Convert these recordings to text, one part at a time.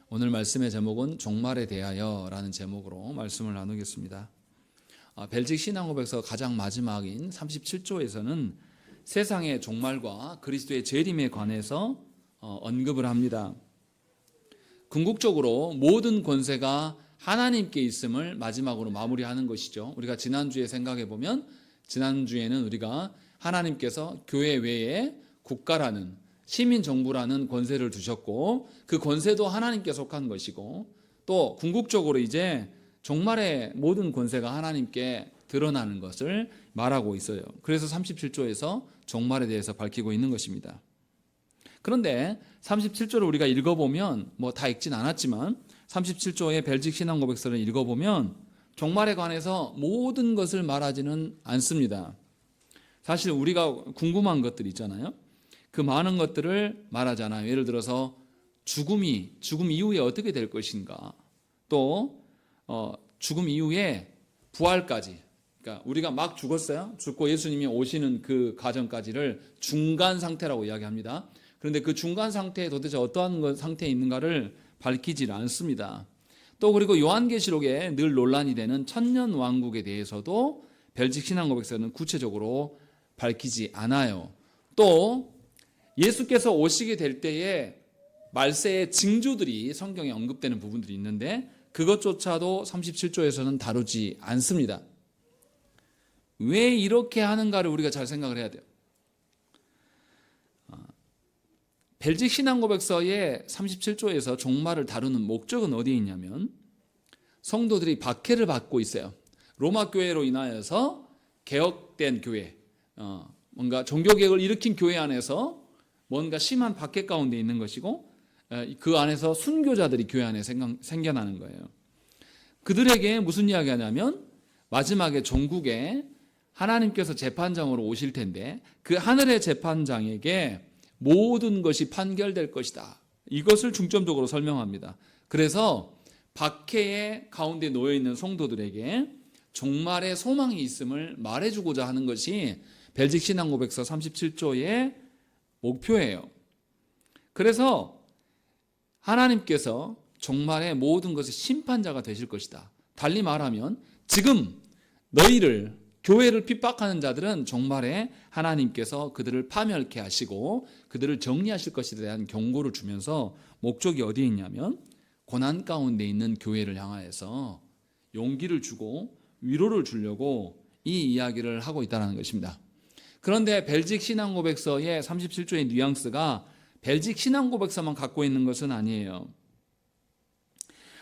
오늘 말씀의 제목은 종말에 대하여 라는 제목으로 말씀을 나누겠습니다. 벨직 신앙고백서 가장 마지막인 37조에서는 세상의 종말과 그리스도의 재림에 관해서 언급을 합니다. 궁극적으로 모든 권세가 하나님께 있음을 마지막으로 마무리하는 것이죠. 우리가 지난주에 생각해 보면 지난주에는 우리가 하나님께서 교회 외에 국가라는 시민정부라는 권세를 두셨고 그 권세도 하나님께 속한 것이고 또 궁극적으로 이제 종말의 모든 권세가 하나님께 드러나는 것을 말하고 있어요. 그래서 37조에서 종말에 대해서 밝히고 있는 것입니다. 그런데 37조를 우리가 읽어보면 다 읽진 않았지만 37조의 벨직 신앙고백서를 읽어보면 종말에 관해서 모든 것을 말하지는 않습니다. 사실 우리가 궁금한 것들 있잖아요. 그 많은 것들을 말하잖아요. 예를 들어서 죽음 이후에 어떻게 될 것인가, 또 죽음 이후에 부활까지. 그러니까 우리가 막 죽었어요. 죽고 예수님이 오시는 그 과정까지를 중간 상태라고 이야기합니다. 그런데 그 중간 상태에 도대체 어떠한 상태에 있는가를 밝히지 않습니다. 또 그리고 요한계시록에 늘 논란이 되는 천년왕국에 대해서도 벨직 신앙고백서는 구체적으로 밝히지 않아요. 또 예수께서 오시게 될 때에 말세의 징조들이 성경에 언급되는 부분들이 있는데 그것조차도 37조에서는 다루지 않습니다. 왜 이렇게 하는가를 우리가 잘 생각을 해야 돼요. 벨직 신앙고백서의 37조에서 종말을 다루는 목적은 어디에 있냐면 성도들이 박해를 받고 있어요. 로마 교회로 인하여서 개혁된 교회, 뭔가 종교개혁을 일으킨 교회 안에서 뭔가 심한 박해 가운데 있는 것이고 그 안에서 순교자들이 교회 안에 생겨나는 거예요. 그들에게 무슨 이야기 하냐면 마지막에 종국에 하나님께서 재판장으로 오실 텐데 그 하늘의 재판장에게 모든 것이 판결될 것이다. 이것을 중점적으로 설명합니다. 그래서 박해의 가운데 놓여있는 성도들에게 종말의 소망이 있음을 말해주고자 하는 것이 벨직 신앙고백서 37조의 목표예요. 그래서 하나님께서 종말의 모든 것의 심판자가 되실 것이다. 달리 말하면 지금 너희를 교회를 핍박하는 자들은 종말에 하나님께서 그들을 파멸케 하시고 그들을 정리하실 것에 대한 경고를 주면서 목적이 어디에 있냐면 고난 가운데 있는 교회를 향하여서 용기를 주고 위로를 주려고 이 이야기를 하고 있다는 것입니다. 그런데 벨직 신앙고백서의 37조의 뉘앙스가 벨직 신앙고백서만 갖고 있는 것은 아니에요.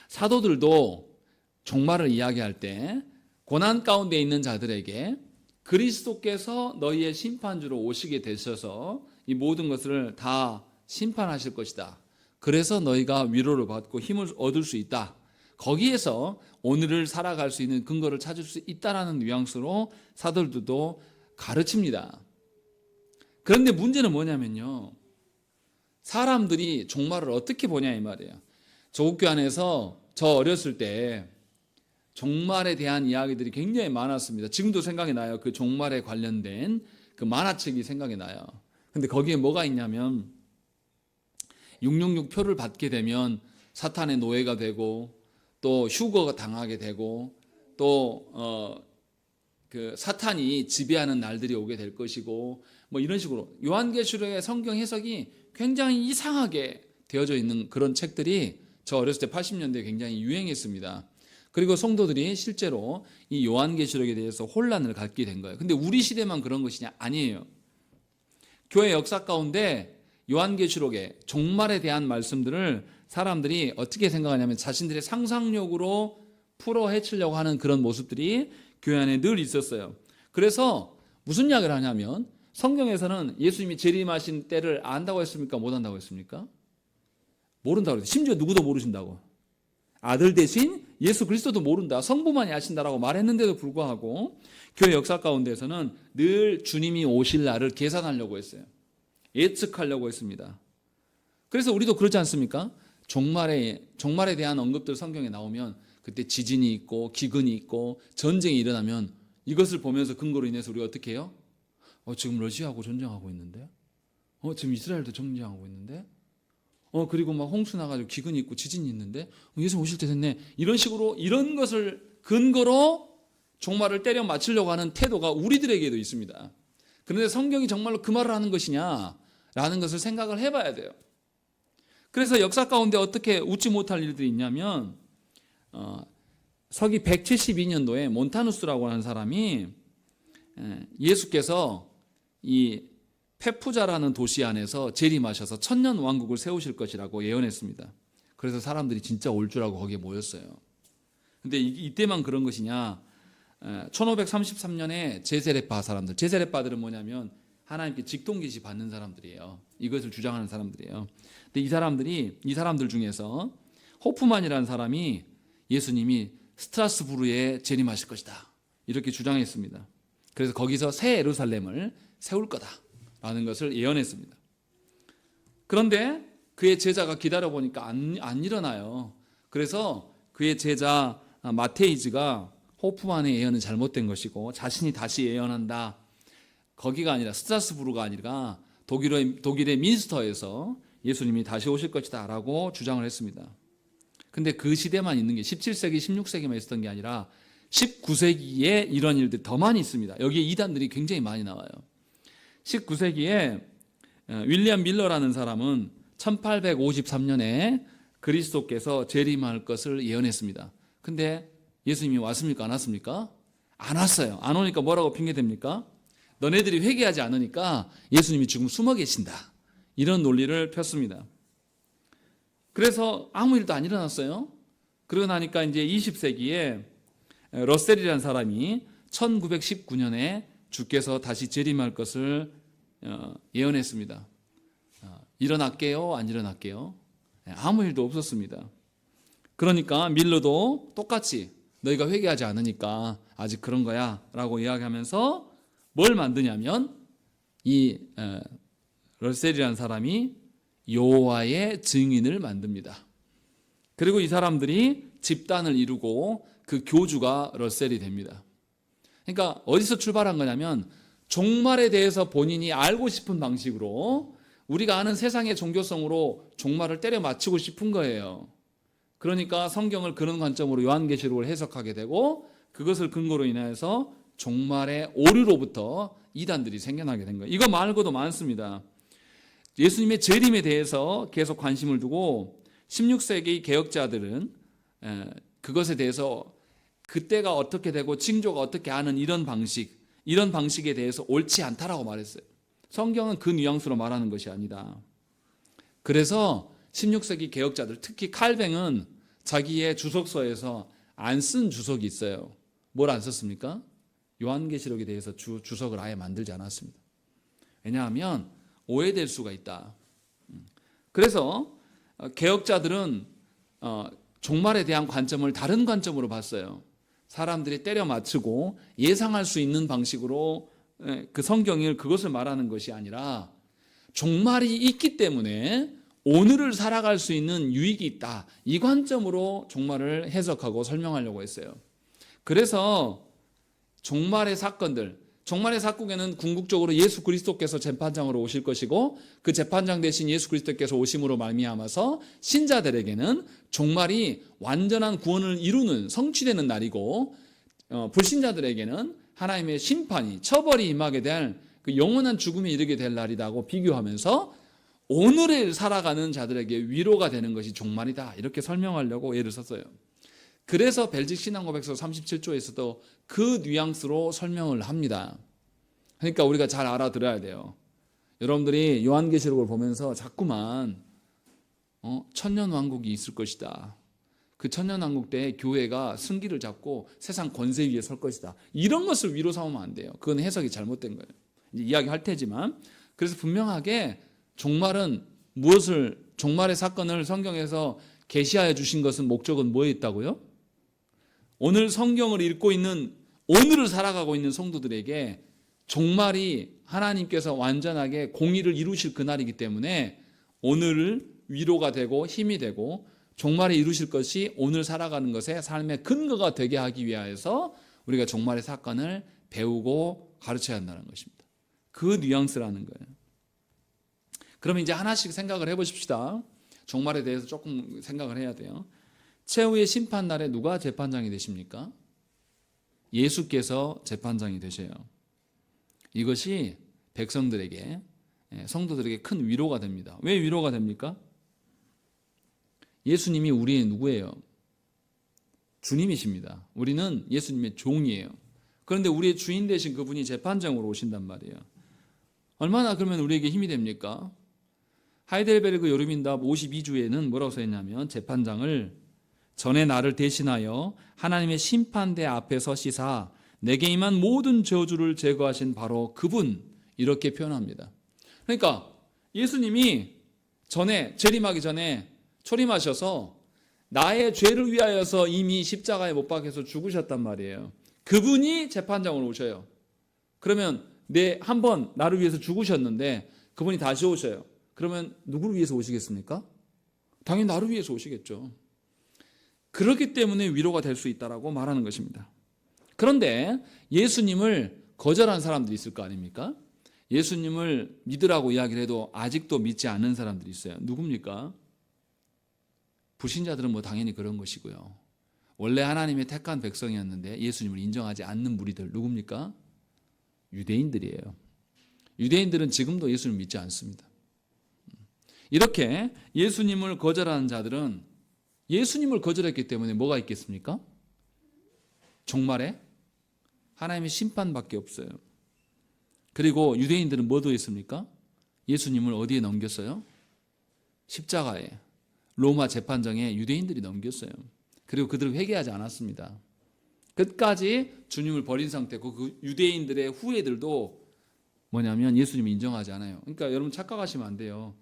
사도들도 종말을 이야기할 때 고난 가운데 있는 자들에게 그리스도께서 너희의 심판주로 오시게 되셔서 이 모든 것을 다 심판하실 것이다. 그래서 너희가 위로를 받고 힘을 얻을 수 있다. 거기에서 오늘을 살아갈 수 있는 근거를 찾을 수 있다라는 뉘앙스로 사도들도 가르칩니다. 그런데 문제는 뭐냐면요. 사람들이 종말을 어떻게 보냐 이 말이에요. 조국교 안에서 저 어렸을 때 종말에 대한 이야기들이 굉장히 많았습니다. 지금도 생각이 나요. 그 종말에 관련된 그 만화책이 생각이 나요. 근데 거기에 뭐가 있냐면 666표를 받게 되면 사탄의 노예가 되고 또 휴거가 당하게 되고 또 그 사탄이 지배하는 날들이 오게 될 것이고 이런 식으로 요한계시록의 성경 해석이 굉장히 이상하게 되어져 있는 그런 책들이 저 어렸을 때 80년대에 굉장히 유행했습니다. 그리고 성도들이 실제로 이 요한계시록에 대해서 혼란을 갖게 된 거예요. 근데 우리 시대만 그런 것이냐? 아니에요. 교회 역사 가운데 요한계시록의 종말에 대한 말씀들을 사람들이 어떻게 생각하냐면 자신들의 상상력으로 풀어 헤치려고 하는 그런 모습들이 교회 안에 늘 있었어요. 그래서 무슨 이야기를 하냐면 성경에서는 예수님이 재림하신 때를 안다고 했습니까? 못 안다고 했습니까? 모른다고 그랬어요. 심지어 누구도 모르신다고. 아들 대신 예수 그리스도도 모른다. 성부만이 아신다라고 말했는데도 불구하고 교회 역사 가운데서는 늘 주님이 오실 날을 계산하려고 했어요. 예측하려고 했습니다. 그래서 우리도 그렇지 않습니까? 종말에 대한 언급들 성경에 나오면 그때 지진이 있고 기근이 있고 전쟁이 일어나면 이것을 보면서 근거로 인해서 우리가 어떻게 해요? 지금 러시아하고 전쟁하고 있는데? 지금 이스라엘도 전쟁하고 있는데? 그리고 막 홍수 나가지고 기근이 있고 지진이 있는데 예수 오실 때 됐네. 이런 식으로 이런 것을 근거로 종말을 때려 맞추려고 하는 태도가 우리들에게도 있습니다. 그런데 성경이 정말로 그 말을 하는 것이냐라는 것을 생각을 해봐야 돼요. 그래서 역사 가운데 어떻게 웃지 못할 일들이 있냐면 서기 172년도에 몬타누스라고 하는 사람이 예수께서 이 페푸자라는 도시 안에서 재림하셔서 천년 왕국을 세우실 것이라고 예언했습니다. 그래서 사람들이 진짜 올 줄 알고 거기에 모였어요. 근데 이때만 그런 것이냐? 1533년에 제세례파 사람들, 제세례파들은 뭐냐면 하나님께 직통계시 받는 사람들이에요. 이것을 주장하는 사람들이에요. 근데 이 사람들 중에서 호프만이라는 사람이 예수님이 스트라스부르에 재림하실 것이다 이렇게 주장했습니다. 그래서 거기서 새 예루살렘을 세울 거다라는 것을 예언했습니다. 그런데 그의 제자가 기다려보니까 안 일어나요. 그래서 그의 제자 마테이즈가 호프만의 예언은 잘못된 것이고 자신이 다시 예언한다. 거기가 아니라 스트라스부르가 아니라 독일의 민스터에서 예수님이 다시 오실 것이다 라고 주장을 했습니다. 근데 그 시대만 있는 게 17세기, 16세기만 있었던 게 아니라 19세기에 이런 일들이 더 많이 있습니다. 여기에 이단들이 굉장히 많이 나와요. 19세기에 윌리엄 밀러라는 사람은 1853년에 그리스도께서 재림할 것을 예언했습니다. 근데 예수님이 왔습니까? 안 왔습니까? 안 왔어요. 안 오니까 뭐라고 핑계댑니까? 너네들이 회개하지 않으니까 예수님이 지금 숨어 계신다. 이런 논리를 폈습니다. 그래서 아무 일도 안 일어났어요. 그러고 나니까 이제 20세기에 러셀이라는 사람이 1919년에 주께서 다시 재림할 것을 예언했습니다. 일어날게요? 안 일어날게요? 아무 일도 없었습니다. 그러니까 밀러도 똑같이 너희가 회개하지 않으니까 아직 그런 거야 라고 이야기하면서 뭘 만드냐면 이 러셀이라는 사람이 여호와의 증인을 만듭니다. 그리고 이 사람들이 집단을 이루고 그 교주가 러셀이 됩니다. 그러니까 어디서 출발한 거냐면 종말에 대해서 본인이 알고 싶은 방식으로 우리가 아는 세상의 종교성으로 종말을 때려 맞추고 싶은 거예요. 그러니까 성경을 그런 관점으로 요한계시록을 해석하게 되고 그것을 근거로 인해서 종말의 오류로부터 이단들이 생겨나게 된 거예요. 이거 말고도 많습니다. 예수님의 재림에 대해서 계속 관심을 두고 16세기 개혁자들은 그것에 대해서 그때가 어떻게 되고 징조가 어떻게 하는 이런 방식에 대해서 옳지 않다라고 말했어요. 성경은 그 뉘앙스로 말하는 것이 아니다. 그래서 16세기 개혁자들, 특히 칼뱅은 자기의 주석서에서 안 쓴 주석이 있어요. 뭘 안 썼습니까? 요한계시록에 대해서 주석을 아예 만들지 않았습니다. 왜냐하면 오해될 수가 있다. 그래서 개혁자들은 종말에 대한 관점을 다른 관점으로 봤어요. 사람들이 때려 맞추고 예상할 수 있는 방식으로 그 성경이 그것을 말하는 것이 아니라 종말이 있기 때문에 오늘을 살아갈 수 있는 유익이 있다. 이 관점으로 종말을 해석하고 설명하려고 했어요. 그래서 종말의 사건에는 궁극적으로 예수 그리스도께서 재판장으로 오실 것이고 그 재판장 대신 예수 그리스도께서 오심으로 말미암아서 신자들에게는 종말이 완전한 구원을 이루는 성취되는 날이고 불신자들에게는 하나님의 심판이 처벌이 임하게 될 그 영원한 죽음에 이르게 될 날이라고 비교하면서 오늘을 살아가는 자들에게 위로가 되는 것이 종말이다 이렇게 설명하려고 예를 썼어요. 그래서 벨직 신앙고백서 37조에서도 그 뉘앙스로 설명을 합니다. 그러니까 우리가 잘 알아들어야 돼요. 여러분들이 요한계시록을 보면서 자꾸만 천년왕국이 있을 것이다. 그 천년왕국 때 교회가 승기를 잡고 세상 권세 위에 설 것이다. 이런 것을 위로 삼으면 안 돼요. 그건 해석이 잘못된 거예요. 이제 이야기할 테지만 그래서 분명하게 종말은 종말의 사건을 성경에서 계시하여 주신 것은 목적은 뭐에 있다고요? 오늘 성경을 읽고 있는 오늘을 살아가고 있는 성도들에게 종말이 하나님께서 완전하게 공의를 이루실 그날이기 때문에 오늘을 위로가 되고 힘이 되고 종말에 이루실 것이 오늘 살아가는 것의 삶의 근거가 되게 하기 위하여서 우리가 종말의 사건을 배우고 가르쳐야 한다는 것입니다. 그 뉘앙스라는 거예요. 그러면 이제 하나씩 생각을 해보십시다. 종말에 대해서 조금 생각을 해야 돼요. 최후의 심판날에 누가 재판장이 되십니까? 예수께서 재판장이 되셔요. 이것이 백성들에게, 성도들에게 큰 위로가 됩니다. 왜 위로가 됩니까? 예수님이 우리의 누구예요? 주님이십니다. 우리는 예수님의 종이에요. 그런데 우리의 주인 되신 그분이 재판장으로 오신단 말이에요. 얼마나 그러면 우리에게 힘이 됩니까? 하이델베르그 요르민답 52주에는 뭐라고 써있냐면 재판장을 전에 나를 대신하여 하나님의 심판대 앞에 서시사 내게 임한 모든 저주를 제거하신 바로 그분, 이렇게 표현합니다. 그러니까 예수님이 전에 재림하기 전에 초림하셔서 나의 죄를 위하여서 이미 십자가에 못 박혀서 죽으셨단 말이에요. 그분이 재판장으로 오셔요. 그러면 한 번 나를 위해서 죽으셨는데 그분이 다시 오셔요. 그러면 누구를 위해서 오시겠습니까? 당연히 나를 위해서 오시겠죠. 그렇기 때문에 위로가 될 수 있다라고 말하는 것입니다. 그런데 예수님을 거절한 사람들이 있을 거 아닙니까? 예수님을 믿으라고 이야기를 해도 아직도 믿지 않는 사람들이 있어요. 누굽니까? 불신자들은 뭐 당연히 그런 것이고요. 원래 하나님의 택한 백성이었는데 예수님을 인정하지 않는 무리들 누굽니까? 유대인들이에요. 유대인들은 지금도 예수님을 믿지 않습니다. 이렇게 예수님을 거절하는 자들은 예수님을 거절했기 때문에 뭐가 있겠습니까? 종말에 하나님의 심판밖에 없어요. 그리고 유대인들은 뭐도 했습니까? 예수님을 어디에 넘겼어요? 십자가에, 로마 재판정에 유대인들이 넘겼어요. 그리고 그들을 회개하지 않았습니다. 끝까지 주님을 버린 상태고 그 유대인들의 후예들도 뭐냐면 예수님을 인정하지 않아요. 그러니까 여러분 착각하시면 안 돼요.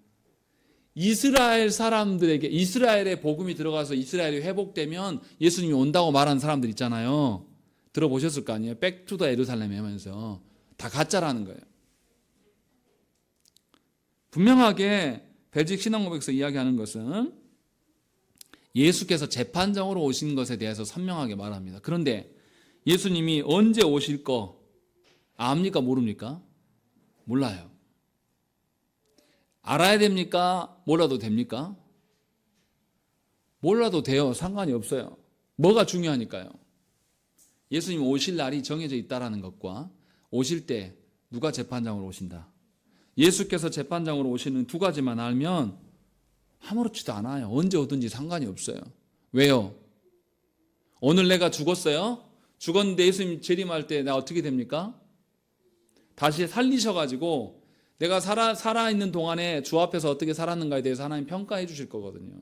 이스라엘 사람들에게 이스라엘의 복음이 들어가서 이스라엘이 회복되면 예수님이 온다고 말하는 사람들 있잖아요. 들어보셨을 거 아니에요. 백투더 예루살렘 하면서 다 가짜라는 거예요. 분명하게 벨직 신앙고백서 이야기하는 것은 예수께서 재판장으로 오신 것에 대해서 선명하게 말합니다. 그런데 예수님이 언제 오실 거 압니까? 모릅니까? 몰라요. 알아야 됩니까? 몰라도 됩니까? 몰라도 돼요. 상관이 없어요. 뭐가 중요하니까요. 예수님 오실 날이 정해져 있다는 것과 오실 때 누가 재판장으로 오신다. 예수께서 재판장으로 오시는 두 가지만 알면 아무렇지도 않아요. 언제 오든지 상관이 없어요. 왜요? 오늘 내가 죽었어요? 죽었는데 예수님 재림할 때 나 어떻게 됩니까? 다시 살리셔가지고 내가 살아있는 동안에 주 앞에서 어떻게 살았는가에 대해서 하나님 평가해 주실 거거든요.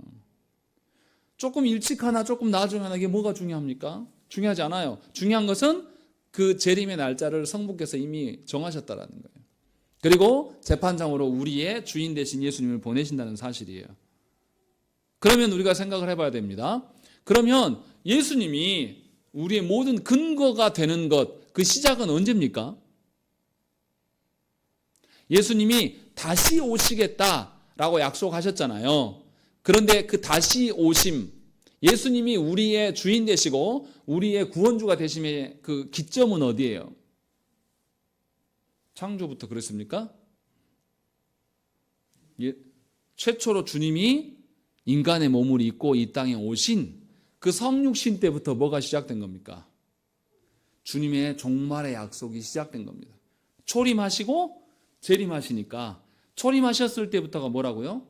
조금 일찍 하나 조금 나중에 하나 이게 뭐가 중요합니까? 중요하지 않아요. 중요한 것은 그 재림의 날짜를 성부께서 이미 정하셨다라는 거예요. 그리고 재판장으로 우리의 주인 되신 예수님을 보내신다는 사실이에요. 그러면 우리가 생각을 해봐야 됩니다. 그러면 예수님이 우리의 모든 근거가 되는 것, 그 시작은 언제입니까? 예수님이 다시 오시겠다라고 약속하셨잖아요. 그런데 그 다시 오심, 예수님이 우리의 주인 되시고 우리의 구원주가 되심의 그 기점은 어디예요? 창조부터 그랬습니까? 최초로 주님이 인간의 몸을 입고 이 땅에 오신 그 성육신 때부터 뭐가 시작된 겁니까? 주님의 종말의 약속이 시작된 겁니다. 초림하시고 재림하시니까 초림하셨을 때부터가 뭐라고요?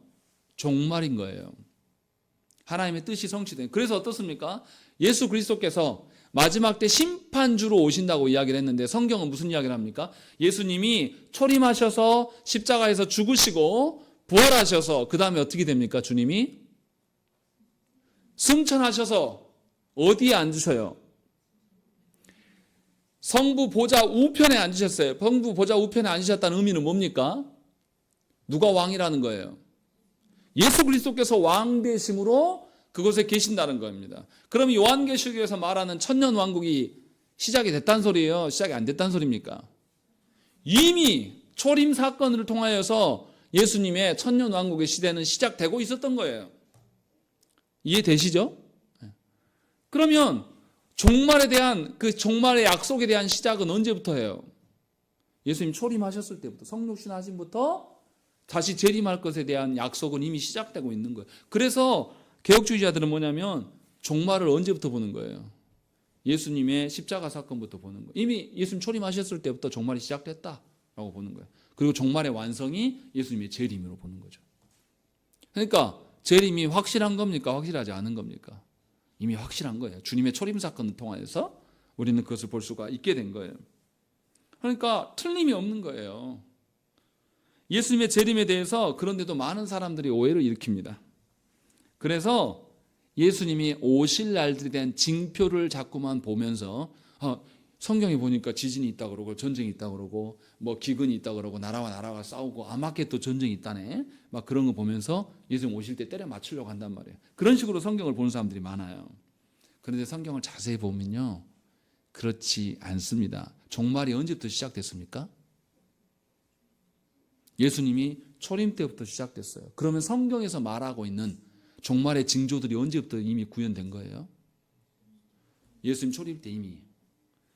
종말인 거예요. 하나님의 뜻이 성취된. 그래서 어떻습니까? 예수 그리스도께서 마지막 때 심판주로 오신다고 이야기를 했는데 성경은 무슨 이야기를 합니까? 예수님이 초림하셔서 십자가에서 죽으시고 부활하셔서 그 다음에 어떻게 됩니까? 주님이 승천하셔서 어디에 앉으셔요? 성부 보좌 우편에 앉으셨어요. 성부 보좌 우편에 앉으셨다는 의미는 뭡니까? 누가 왕이라는 거예요? 예수 그리스도께서 왕 되심으로 그곳에 계신다는 겁니다. 그럼 요한계시록에서 말하는 천년 왕국이 시작이 됐단 소리예요? 시작이 안 됐단 소리입니까? 이미 초림 사건을 통하여서 예수님의 천년 왕국의 시대는 시작되고 있었던 거예요. 이해되시죠? 그러면 종말에 대한 그 종말의 약속에 대한 시작은 언제부터 해요? 예수님 초림하셨을 때부터 성육신 하심부터 다시 재림할 것에 대한 약속은 이미 시작되고 있는 거예요. 그래서 개혁주의자들은 뭐냐면 종말을 언제부터 보는 거예요? 예수님의 십자가 사건부터 보는 거예요. 이미 예수님 초림하셨을 때부터 종말이 시작됐다라고 보는 거예요. 그리고 종말의 완성이 예수님의 재림으로 보는 거죠. 그러니까 재림이 확실한 겁니까? 확실하지 않은 겁니까? 이미 확실한 거예요. 주님의 초림 사건을 통해서 우리는 그것을 볼 수가 있게 된 거예요. 그러니까 틀림이 없는 거예요. 예수님의 재림에 대해서 그런데도 많은 사람들이 오해를 일으킵니다. 그래서 예수님이 오실 날들에 대한 징표를 자꾸만 보면서 성경에 보니까 지진이 있다 그러고 전쟁이 있다 그러고 뭐 기근이 있다 그러고 나라와 나라가 싸우고 아마겟도 전쟁이 있다네. 막 그런 거 보면서 예수님 오실 때 때려 맞추려고 한단 말이에요. 그런 식으로 성경을 보는 사람들이 많아요. 그런데 성경을 자세히 보면요. 그렇지 않습니다. 종말이 언제부터 시작됐습니까? 예수님이 초림 때부터 시작됐어요. 그러면 성경에서 말하고 있는 종말의 징조들이 언제부터 이미 구현된 거예요? 예수님 초림 때 이미.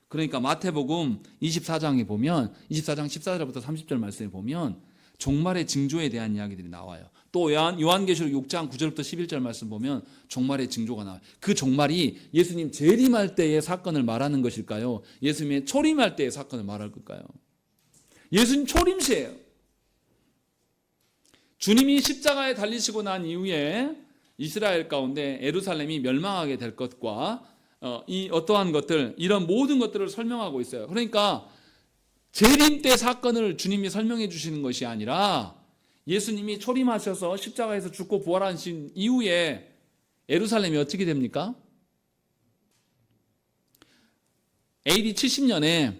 그러니까 마태복음 24장에 보면 24장 14절부터 30절 말씀에 보면 종말의 징조에 대한 이야기들이 나와요. 또 요한계시록 6장 9절부터 11절 말씀 보면 종말의 징조가 나와요. 그 종말이 예수님 재림할 때의 사건을 말하는 것일까요? 예수님의 초림할 때의 사건을 말할 걸까요? 예수님 초림시예요. 주님이 십자가에 달리시고 난 이후에 이스라엘 가운데 예루살렘이 멸망하게 될 것과 이 어떠한 것들, 이런 모든 것들을 설명하고 있어요. 그러니까 재림 때 사건을 주님이 설명해 주시는 것이 아니라 예수님이 초림하셔서 십자가에서 죽고 부활하신 이후에 예루살렘이 어떻게 됩니까? AD 70년에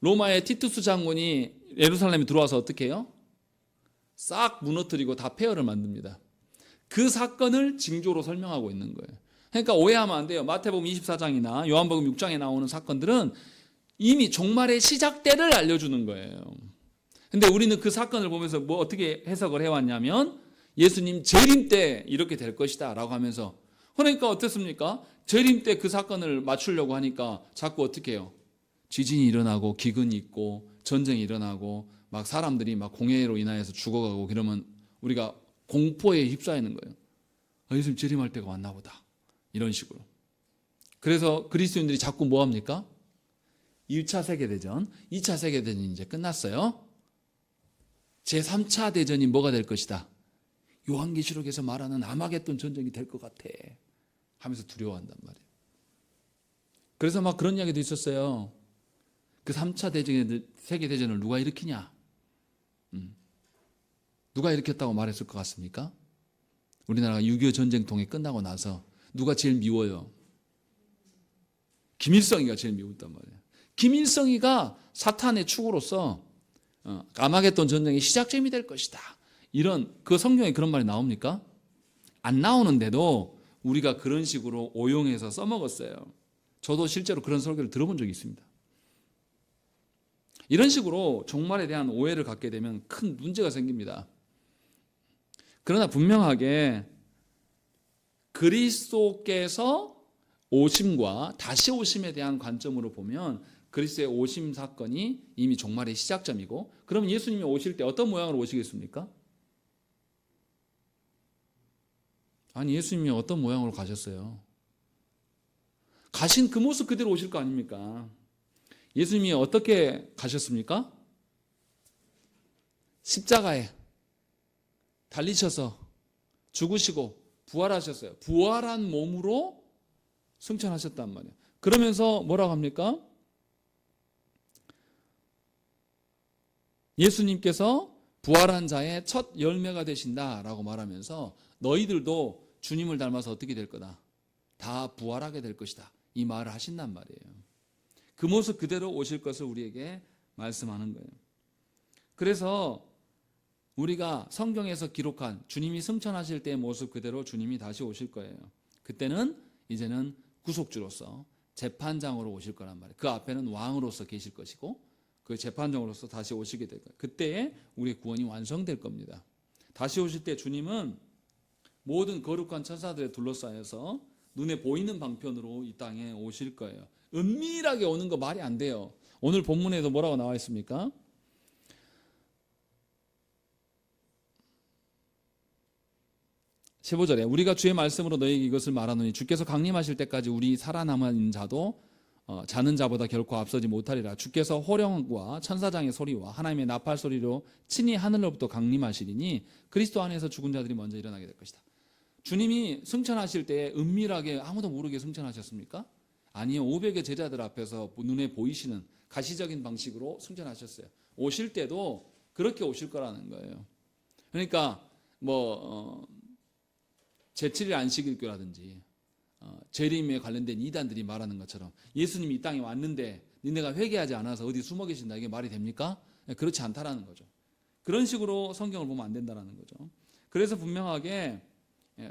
로마의 티투스 장군이 예루살렘에 들어와서 어떻게 해요? 싹 무너뜨리고 다 폐허를 만듭니다. 그 사건을 징조로 설명하고 있는 거예요. 그러니까 오해하면 안 돼요. 마태복음 24장이나 요한복음 6장에 나오는 사건들은 이미 종말의 시작 때를 알려주는 거예요. 근데 우리는 그 사건을 보면서 뭐 어떻게 해석을 해왔냐면 예수님 재림 때 이렇게 될 것이다 라고 하면서, 그러니까 어떻습니까? 재림 때 그 사건을 맞추려고 하니까 자꾸 어떻게 해요? 지진이 일어나고 기근이 있고 전쟁이 일어나고 막 사람들이 막 공해로 인하여서 죽어가고 그러면 우리가 공포에 휩싸이는 거예요. 예수님 재림할 때가 왔나 보다. 이런 식으로. 그래서 그리스도인들이 자꾸 뭐 합니까? 1차 세계대전, 2차 세계대전이 이제 끝났어요. 제3차 대전이 뭐가 될 것이다? 요한계시록에서 말하는 아마겟돈 전쟁이 될 것 같아 하면서 두려워한단 말이에요. 그래서 막 그런 이야기도 있었어요. 그 3차 세계대전을 누가 일으키냐? 누가 일으켰다고 말했을 것 같습니까? 우리나라가 6.25 전쟁통이 끝나고 나서 누가 제일 미워요? 김일성이가 제일 미웠단 말이에요. 김일성이가 사탄의 축으로서 아마겟돈 전쟁의 시작점이 될 것이다. 이런 그 성경에 그런 말이 나옵니까? 안 나오는데도 우리가 그런 식으로 오용해서 써먹었어요. 저도 실제로 그런 설교를 들어본 적이 있습니다. 이런 식으로 종말에 대한 오해를 갖게 되면 큰 문제가 생깁니다. 그러나 분명하게 그리스도께서 오심과 다시 오심에 대한 관점으로 보면 그리스도의 오심 사건이 이미 종말의 시작점이고, 그럼 예수님이 오실 때 어떤 모양으로 오시겠습니까? 아니, 예수님이 어떤 모양으로 가셨어요? 가신 그 모습 그대로 오실 거 아닙니까? 예수님이 어떻게 가셨습니까? 십자가에 달리셔서 죽으시고 부활하셨어요. 부활한 몸으로 승천하셨단 말이에요. 그러면서 뭐라고 합니까? 예수님께서 부활한 자의 첫 열매가 되신다라고 말하면서 너희들도 주님을 닮아서 어떻게 될 거다? 다 부활하게 될 것이다. 이 말을 하신단 말이에요. 그 모습 그대로 오실 것을 우리에게 말씀하는 거예요. 그래서 우리가 성경에서 기록한 주님이 승천하실 때의 모습 그대로 주님이 다시 오실 거예요. 그때는 이제는 구속주로서 재판장으로 오실 거란 말이에요. 그 앞에는 왕으로서 계실 것이고 그 재판장으로서 다시 오시게 될 거예요. 그때에 우리의 구원이 완성될 겁니다. 다시 오실 때 주님은 모든 거룩한 천사들에 둘러싸여서 눈에 보이는 방편으로 이 땅에 오실 거예요. 은밀하게 오는 거 말이 안 돼요. 오늘 본문에도 뭐라고 나와 있습니까? 15절에 우리가 주의 말씀으로 너희에게 이것을 말하노니 주께서 강림하실 때까지 우리 살아남은 자도 자는 자보다 결코 앞서지 못하리라. 주께서 호령과 천사장의 소리와 하나님의 나팔 소리로 친히 하늘로부터 강림하시리니 그리스도 안에서 죽은 자들이 먼저 일어나게 될 것이다. 주님이 승천하실 때 은밀하게 아무도 모르게 승천하셨습니까? 아니요. 500의 제자들 앞에서 눈에 보이시는 가시적인 방식으로 승천하셨어요. 오실 때도 그렇게 오실 거라는 거예요. 그러니까 제7일 안식일교라든지 재림에 관련된 이단들이 말하는 것처럼 예수님이 이 땅에 왔는데 니네가 회개하지 않아서 어디 숨어 계신다, 이게 말이 됩니까? 그렇지 않다라는 거죠. 그런 식으로 성경을 보면 안 된다라는 거죠. 그래서 분명하게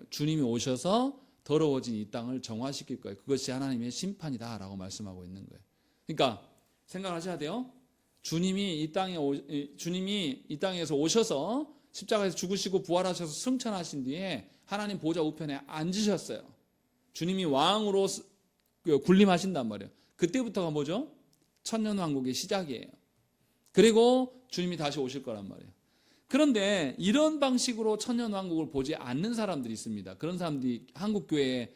주님이 오셔서 더러워진 이 땅을 정화시킬 거예요. 그것이 하나님의 심판이다라고 말씀하고 있는 거예요. 그러니까 생각하셔야 돼요. 주님이 이 땅에서 오셔서 십자가에서 죽으시고 부활하셔서 승천하신 뒤에 하나님 보좌 우편에 앉으셨어요. 주님이 왕으로 군림하신단 말이에요. 그때부터가 뭐죠? 천년왕국의 시작이에요. 그리고 주님이 다시 오실 거란 말이에요. 그런데 이런 방식으로 천년왕국을 보지 않는 사람들이 있습니다. 그런 사람들이 한국교회의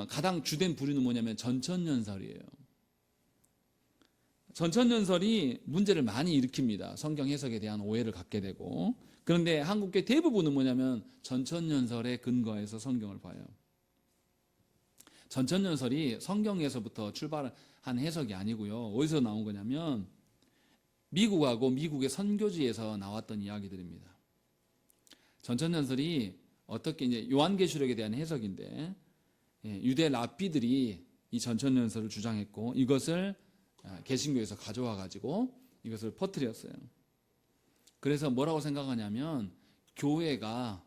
가장 주된 부류는 뭐냐면 전천년설이에요. 전천년설이 문제를 많이 일으킵니다. 성경 해석에 대한 오해를 갖게 되고. 그런데 한국교회 대부분은 뭐냐면 전천년설에 근거해서 성경을 봐요. 전천년설이 성경에서부터 출발한 해석이 아니고요. 어디서 나온 거냐면 미국하고 미국의 선교지에서 나왔던 이야기들입니다. 전천년설이 어떻게 이제 요한계시록에 대한 해석인데 유대 랍비들이 이 전천년설을 주장했고 이것을 개신교에서 가져와 가지고 이것을 퍼뜨렸어요. 그래서 뭐라고 생각하냐면 교회가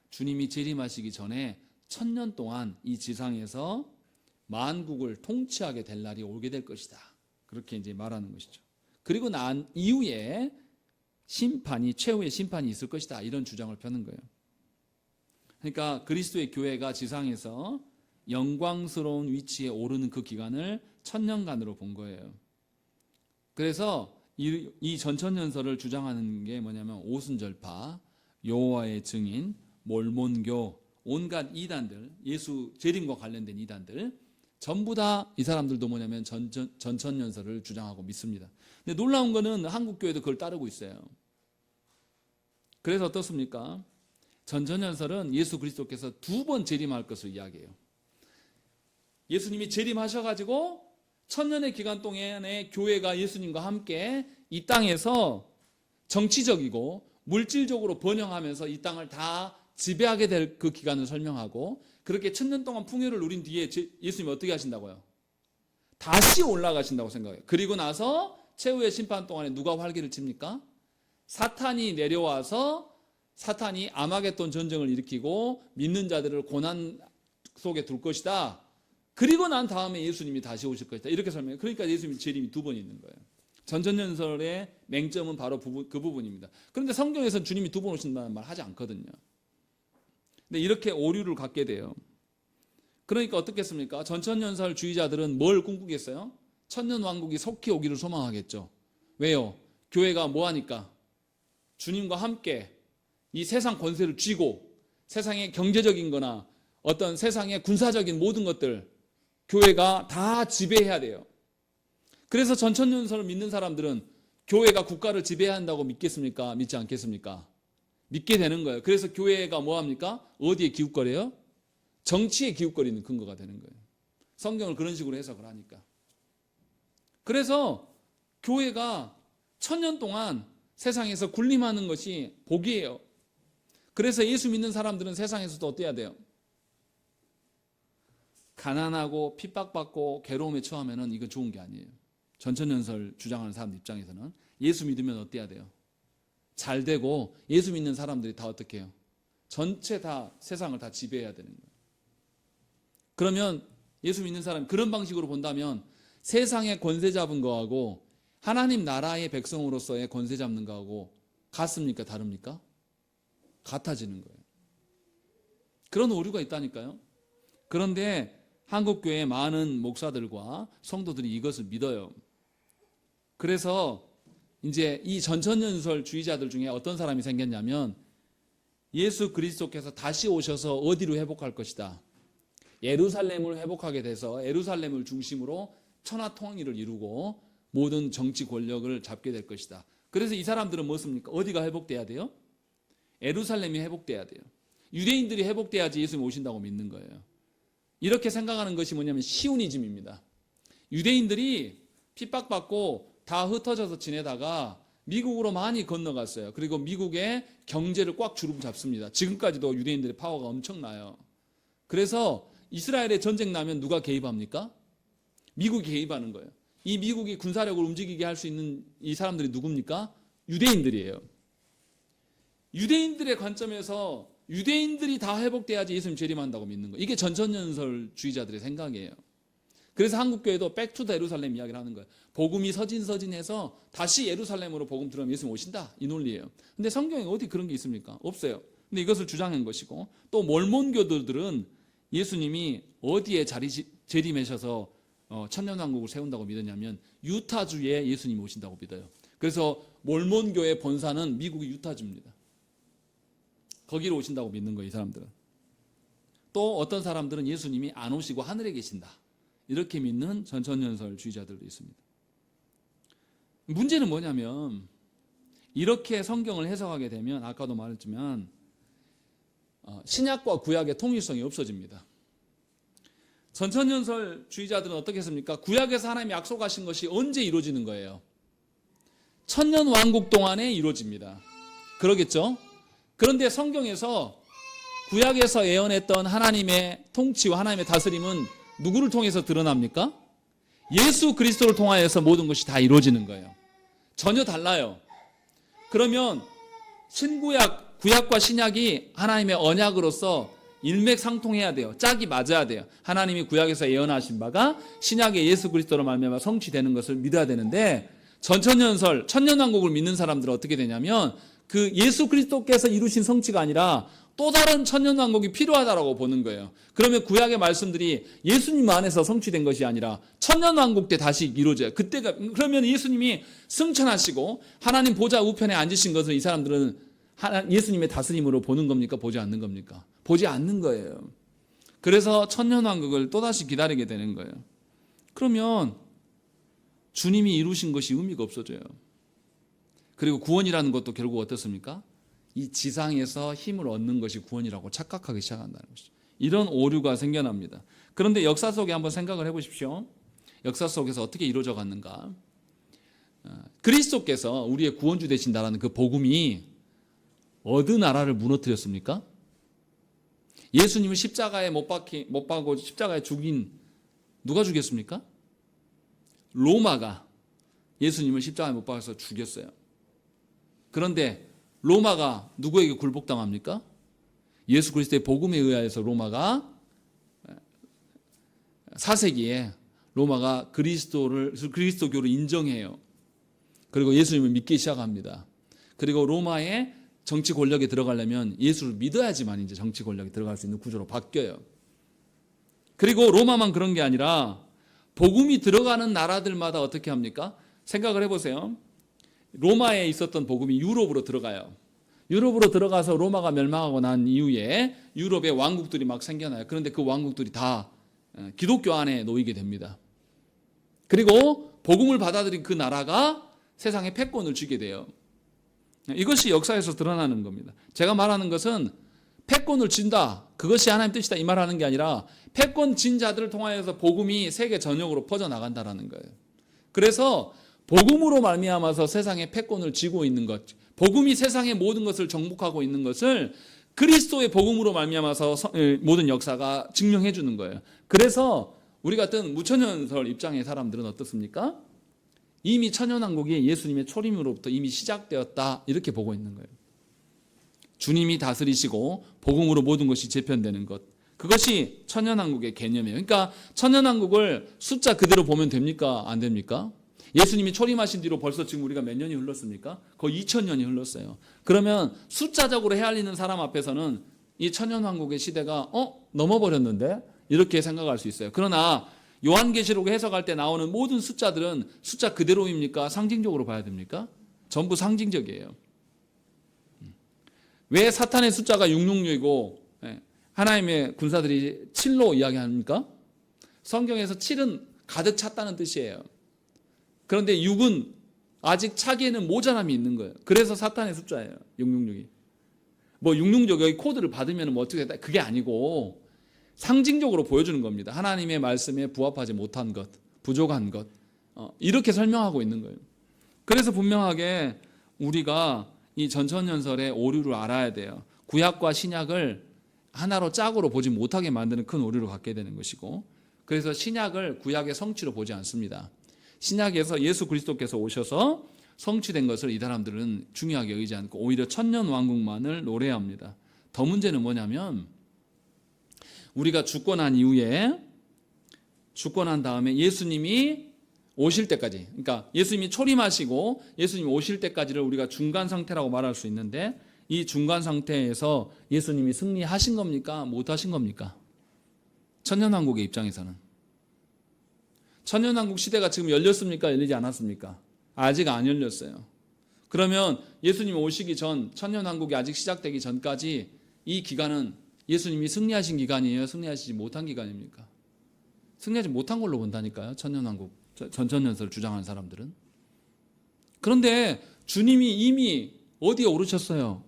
주님이 재림하시기 전에 1000년 동안 이 지상에서 만국을 통치하게 될 날이 오게 될 것이다. 그렇게 이제 말하는 것이죠. 그리고 난 이후에 최후의 심판이 있을 것이다. 이런 주장을 펴는 거예요. 그러니까 그리스도의 교회가 지상에서 영광스러운 위치에 오르는 그 기간을 1000년간으로 본 거예요. 그래서 이 전천년설을 주장하는 게 뭐냐면 오순절파, 여호와의 증인, 몰몬교, 온갖 이단들, 예수 재림과 관련된 이단들 전부 다 이 사람들도 뭐냐면 전천년설을 주장하고 믿습니다. 근데 놀라운 거는 한국교회도 그걸 따르고 있어요. 그래서 어떻습니까? 전천년설은 예수 그리스도께서 2번 재림할 것을 이야기해요. 예수님이 재림하셔가지고 1000년의 기간 동안에 교회가 예수님과 함께 이 땅에서 정치적이고 물질적으로 번영하면서 이 땅을 다 지배하게 될 그 기간을 설명하고 그렇게 1000년 동안 풍요를 누린 뒤에 예수님이 어떻게 하신다고요? 다시 올라가신다고 생각해요. 그리고 나서 최후의 심판 동안에 누가 활기를 칩니까? 사탄이 내려와서 사탄이 아마겟돈 전쟁을 일으키고 믿는 자들을 고난 속에 둘 것이다. 그리고 난 다음에 예수님이 다시 오실 것이다. 이렇게 설명해요. 그러니까 예수님이 재림이 2번 있는 거예요. 전천년설의 맹점은 바로 그 부분입니다. 그런데 성경에서는 주님이 2번 오신다는 말 하지 않거든요. 근데 이렇게 오류를 갖게 돼요. 그러니까 어떻겠습니까? 전천년설 주의자들은 뭘 꿈꾸겠어요? 천년왕국이 속히 오기를 소망하겠죠. 왜요? 교회가 뭐하니까? 주님과 함께 이 세상 권세를 쥐고 세상의 경제적인 거나 어떤 세상의 군사적인 모든 것들 교회가 다 지배해야 돼요. 그래서 전천년설을 믿는 사람들은 교회가 국가를 지배해야 한다고 믿겠습니까? 믿지 않겠습니까? 믿게 되는 거예요. 그래서 교회가 뭐합니까? 어디에 기웃거려요? 정치에 기웃거리는 근거가 되는 거예요. 성경을 그런 식으로 해석을 하니까. 그래서 교회가 1000년 동안 세상에서 군림하는 것이 복이에요. 그래서 예수 믿는 사람들은 세상에서도 어때야 돼요? 가난하고 핍박받고 괴로움에 처하면 이건 좋은 게 아니에요. 전천년설 주장하는 사람들 입장에서는 예수 믿으면 어때야 돼요? 잘 되고 예수 믿는 사람들이 다 어떻게 해요? 전체 다 세상을 다 지배해야 되는 거예요. 그러면 예수 믿는 사람이 그런 방식으로 본다면 세상의 권세 잡은 거하고 하나님 나라의 백성으로서의 권세 잡는 거하고 같습니까? 다릅니까? 같아지는 거예요. 그런 오류가 있다니까요. 그런데 한국교회의 많은 목사들과 성도들이 이것을 믿어요. 그래서 이제 이 전천년설 주의자들 중에 어떤 사람이 생겼냐면 예수 그리스도께서 다시 오셔서 어디로 회복할 것이다. 예루살렘을 회복하게 돼서 예루살렘을 중심으로 천하통일을 이루고 모든 정치 권력을 잡게 될 것이다. 그래서 이 사람들은 뭐습니까? 어디가 회복돼야 돼요? 예루살렘이 회복돼야 돼요. 유대인들이 회복돼야지 예수님 오신다고 믿는 거예요. 이렇게 생각하는 것이 뭐냐면 시오니즘입니다. 유대인들이 핍박받고 다 흩어져서 지내다가 미국으로 많이 건너갔어요. 그리고 미국의 경제를 꽉 주름 잡습니다. 지금까지도 유대인들의 파워가 엄청나요. 그래서 이스라엘의 전쟁 나면 누가 개입합니까? 미국이 개입하는 거예요. 이 미국이 군사력을 움직이게 할 수 있는 이 사람들이 누굽니까? 유대인들이에요. 유대인들의 관점에서 유대인들이 다 회복돼야지 예수님 재림한다고 믿는 거예요. 이게 전천년설주의자들의 생각이에요. 그래서 한국교회도 백투 더 예루살렘 이야기를 하는 거예요. 복음이 서진서진해서 다시 예루살렘으로 복음 들으면 예수님 오신다, 이 논리예요. 근데 성경에 어디 그런 게 있습니까? 없어요. 근데 이것을 주장한 것이고, 또 몰몬교도들은 예수님이 어디에 재림하셔서 천년왕국을 세운다고 믿었냐면 유타주에 예수님이 오신다고 믿어요. 그래서 몰몬교의 본사는 미국의 유타주입니다. 거기로 오신다고 믿는 거예요, 이 사람들은. 또 어떤 사람들은 예수님이 안 오시고 하늘에 계신다, 이렇게 믿는 전천년설주의자들도 있습니다. 문제는 뭐냐면 이렇게 성경을 해석하게 되면 아까도 말했지만 신약과 구약의 통일성이 없어집니다. 전천년설주의자들은 어떻게 했습니까? 구약에서 하나님이 약속하신 것이 언제 이루어지는 거예요? 천년왕국 동안에 이루어집니다. 그러겠죠? 그런데 성경에서 구약에서 예언했던 하나님의 통치와 하나님의 다스림은 누구를 통해서 드러납니까? 예수 그리스도를 통하여서 모든 것이 다 이루어지는 거예요. 전혀 달라요. 그러면 신구약, 구약과 신약이 하나님의 언약으로서 일맥상통해야 돼요. 짝이 맞아야 돼요. 하나님이 구약에서 예언하신 바가 신약의 예수 그리스도로 말미암아 성취되는 것을 믿어야 되는데, 전천년설, 천년왕국을 믿는 사람들은 어떻게 되냐면 그 예수 그리스도께서 이루신 성취가 아니라 또 다른 천년왕국이 필요하다라고 보는 거예요. 그러면 구약의 말씀들이 예수님 안에서 성취된 것이 아니라 천년왕국 때 다시 이루어져요. 그때가, 그러면 예수님이 승천하시고 하나님 보좌 우편에 앉으신 것을 이 사람들은 예수님의 다스림으로 보는 겁니까? 보지 않는 겁니까? 보지 않는 거예요. 그래서 천년왕국을 또다시 기다리게 되는 거예요. 그러면 주님이 이루신 것이 의미가 없어져요. 그리고 구원이라는 것도 결국 어떻습니까? 이 지상에서 힘을 얻는 것이 구원이라고 착각하기 시작한다는 것이죠. 이런 오류가 생겨납니다. 그런데 역사 속에 한번 생각을 해보십시오. 역사 속에서 어떻게 이루어져 갔는가? 그리스도께서 우리의 구원주 되신다라는 그 복음이 어느 나라를 무너뜨렸습니까? 예수님을 십자가에 못 박고 십자가에 죽인 누가 죽였습니까? 로마가 예수님을 십자가에 못 박아서 죽였어요. 그런데 로마가 누구에게 굴복당합니까? 예수 그리스도의 복음에 의하여서 로마가 4세기에 로마가 그리스도교를 인정해요. 그리고 예수님을 믿기 시작합니다. 그리고 로마의 정치 권력에 들어가려면 예수를 믿어야지만 이제 정치 권력에 들어갈 수 있는 구조로 바뀌어요. 그리고 로마만 그런 게 아니라 복음이 들어가는 나라들마다 어떻게 합니까? 생각을 해보세요. 로마에 있었던 복음이 유럽으로 들어가요. 유럽으로 들어가서 로마가 멸망하고 난 이후에 유럽의 왕국들이 막 생겨나요. 그런데 그 왕국들이 다 기독교 안에 놓이게 됩니다. 그리고 복음을 받아들인 그 나라가 세상에 패권을 쥐게 돼요. 이것이 역사에서 드러나는 겁니다. 제가 말하는 것은 패권을 쥔다, 그것이 하나님 뜻이다, 이 말하는 게 아니라 패권 진 자들을 통하여서 복음이 세계 전역으로 퍼져나간다라는 거예요. 그래서 복음으로 말미암아서 세상에 패권을 쥐고 있는 것, 복음이 세상의 모든 것을 정복하고 있는 것을 그리스도의 복음으로 말미암아서 모든 역사가 증명해 주는 거예요. 그래서 우리 같은 무천년설 입장의 사람들은 어떻습니까? 이미 천년왕국이 예수님의 초림으로부터 이미 시작되었다, 이렇게 보고 있는 거예요. 주님이 다스리시고 복음으로 모든 것이 재편되는 것, 그것이 천년왕국의 개념이에요. 그러니까 천년왕국을 숫자 그대로 보면 됩니까? 안 됩니까? 예수님이 초림하신 뒤로 벌써 지금 우리가 몇 년이 흘렀습니까? 거의 2000년이 흘렀어요. 그러면 숫자적으로 헤아리는 사람 앞에서는 이 천년왕국의 시대가 넘어버렸는데? 이렇게 생각할 수 있어요. 그러나 요한계시록 해석할 때 나오는 모든 숫자들은 숫자 그대로입니까? 상징적으로 봐야 됩니까? 전부 상징적이에요. 왜 사탄의 숫자가 666이고 하나님의 군사들이 7로 이야기합니까? 성경에서 7은 가득 찼다는 뜻이에요. 그런데 6은 아직 차기에는 모자람이 있는 거예요. 그래서 사탄의 숫자예요. 666이. 뭐 666 여기 코드를 받으면 뭐 어떻게 됐다. 그게 아니고 상징적으로 보여주는 겁니다. 하나님의 말씀에 부합하지 못한 것, 부족한 것. 이렇게 설명하고 있는 거예요. 그래서 분명하게 우리가 이 전천년설의 오류를 알아야 돼요. 구약과 신약을 하나로 짝으로 보지 못하게 만드는 큰 오류를 갖게 되는 것이고, 그래서 신약을 구약의 성취로 보지 않습니다. 신약에서 예수 그리스도께서 오셔서 성취된 것을 이 사람들은 중요하게 여기지 않고 오히려 천년왕국만을 노래합니다. 더 문제는 뭐냐면 우리가 죽고 난 이후에, 죽고 난 다음에 예수님이 오실 때까지, 그러니까 예수님이 초림하시고 예수님이 오실 때까지를 우리가 중간 상태라고 말할 수 있는데, 이 중간 상태에서 예수님이 승리하신 겁니까? 못하신 겁니까? 천년왕국의 입장에서는. 천년왕국 시대가 지금 열렸습니까? 열리지 않았습니까? 아직 안 열렸어요. 그러면 예수님 오시기 전, 천년왕국이 아직 시작되기 전까지 이 기간은 예수님이 승리하신 기간이에요? 승리하시지 못한 기간입니까? 승리하지 못한 걸로 본다니까요. 천년왕국, 전천년설을 주장하는 사람들은. 그런데 주님이 이미 어디에 오르셨어요?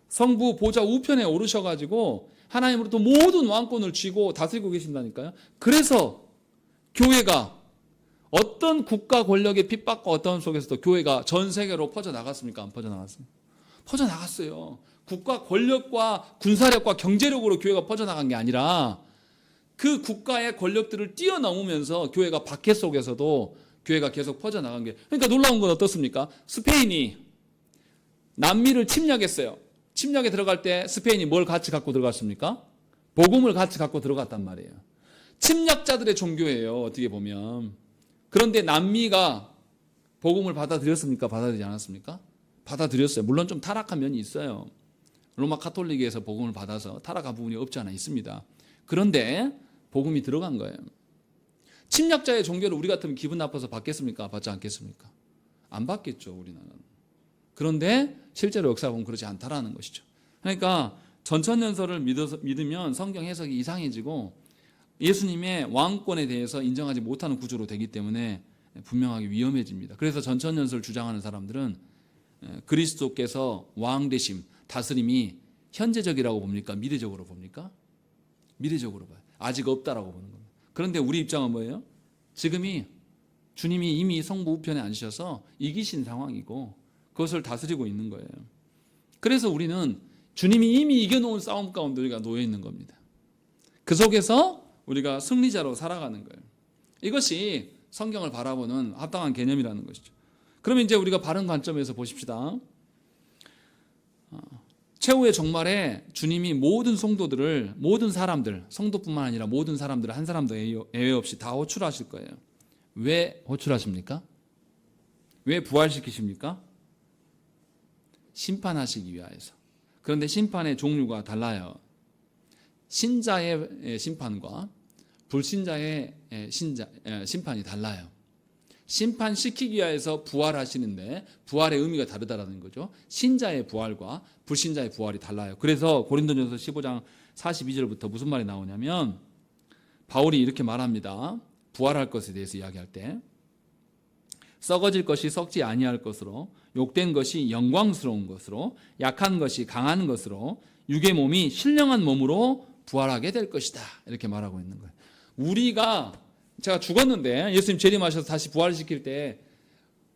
성부 보좌 우편에 오르셔가지고 하나님으로부터 모든 왕권을 쥐고 다스리고 계신다니까요. 그래서 교회가 어떤 국가 권력의 핍박과 어떤 속에서도 교회가 전 세계로 퍼져나갔습니까? 안 퍼져나갔습니까? 퍼져나갔어요. 국가 권력과 군사력과 경제력으로 교회가 퍼져나간 게 아니라 그 국가의 권력들을 뛰어넘으면서 교회가 박해 속에서도 교회가 계속 퍼져나간 게. 그러니까 놀라운 건 어떻습니까? 스페인이 남미를 침략했어요. 침략에 들어갈 때 스페인이 뭘 같이 갖고 들어갔습니까? 복음을 같이 갖고 들어갔단 말이에요. 침략자들의 종교예요, 어떻게 보면. 그런데 남미가 복음을 받아들였습니까? 받아들이지 않았습니까? 받아들였어요. 물론 좀 타락한 면이 있어요. 로마 카톨릭에서 복음을 받아서 타락한 부분이 없지 않아 있습니다. 그런데 복음이 들어간 거예요. 침략자의 종교를 우리 같으면 기분 나빠서 받겠습니까? 받지 않겠습니까? 안 받겠죠, 우리나라는. 그런데 실제로 역사 보면 그렇지 않다라는 것이죠. 그러니까 전천년설을 믿으면 성경 해석이 이상해지고 예수님의 왕권에 대해서 인정하지 못하는 구조로 되기 때문에 분명하게 위험해집니다. 그래서 전천년설 주장하는 사람들은 그리스도께서 왕 되심, 다스림이 현재적이라고 봅니까? 미래적으로 봅니까? 미래적으로 봐요. 아직 없다라고 보는 겁니다. 그런데 우리 입장은 뭐예요? 지금이 주님이 이미 성부 우편에 앉으셔서 이기신 상황이고 그것을 다스리고 있는 거예요. 그래서 우리는 주님이 이미 이겨놓은 싸움 가운데 우리가 놓여 있는 겁니다. 그 속에서 우리가 승리자로 살아가는 거예요. 이것이 성경을 바라보는 합당한 개념이라는 것이죠. 그러면 이제 우리가 바른 관점에서 보십시다. 최후의 종말에 주님이 모든 성도들을, 모든 사람들, 성도뿐만 아니라 모든 사람들을 한 사람도 예외 없이 다 호출하실 거예요. 왜 호출하십니까? 왜 부활시키십니까? 심판하시기 위하여서. 그런데 심판의 종류가 달라요. 신자의 심판과 불신자의 심판이 달라요. 심판시키기 위해서 부활하시는데 부활의 의미가 다르다는 거죠. 신자의 부활과 불신자의 부활이 달라요. 그래서 고린도전서 15장 42절부터 무슨 말이 나오냐면 바울이 이렇게 말합니다. 부활할 것에 대해서 이야기할 때 썩어질 것이 썩지 아니할 것으로, 욕된 것이 영광스러운 것으로, 약한 것이 강한 것으로, 육의 몸이 신령한 몸으로 부활하게 될 것이다. 이렇게 말하고 있는 거예요. 우리가, 제가 죽었는데 예수님 재림하셔서 다시 부활시킬 때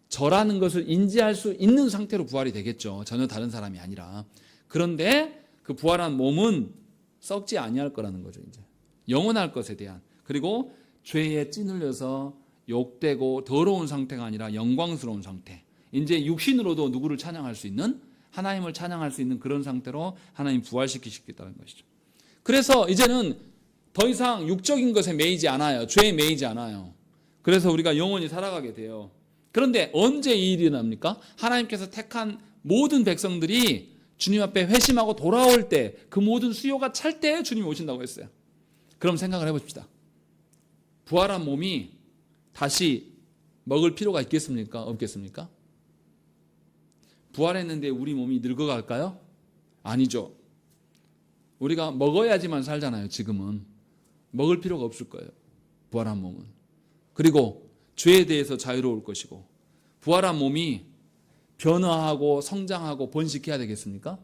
저라는 것을 인지할 수 있는 상태로 부활이 되겠죠. 전혀 다른 사람이 아니라. 그런데 그 부활한 몸은 썩지 아니할 거라는 거죠. 이제 영원할 것에 대한, 그리고 죄에 찌눌려서 욕되고 더러운 상태가 아니라 영광스러운 상태. 이제 육신으로도 누구를 찬양할 수 있는, 하나님을 찬양할 수 있는 그런 상태로 하나님 부활시키시겠다는 것이죠. 그래서 이제는 더 이상 육적인 것에 매이지 않아요. 죄에 매이지 않아요. 그래서 우리가 영원히 살아가게 돼요. 그런데 언제 이 일이 일어납니까? 하나님께서 택한 모든 백성들이 주님 앞에 회심하고 돌아올 때, 그 모든 수요가 찰 때 주님이 오신다고 했어요. 그럼 생각을 해봅시다. 부활한 몸이 다시 먹을 필요가 있겠습니까? 없겠습니까? 부활했는데 우리 몸이 늙어갈까요? 아니죠. 우리가 먹어야지만 살잖아요. 지금은 먹을 필요가 없을 거예요. 부활한 몸은. 그리고 죄에 대해서 자유로울 것이고, 부활한 몸이 변화하고 성장하고 번식해야 되겠습니까?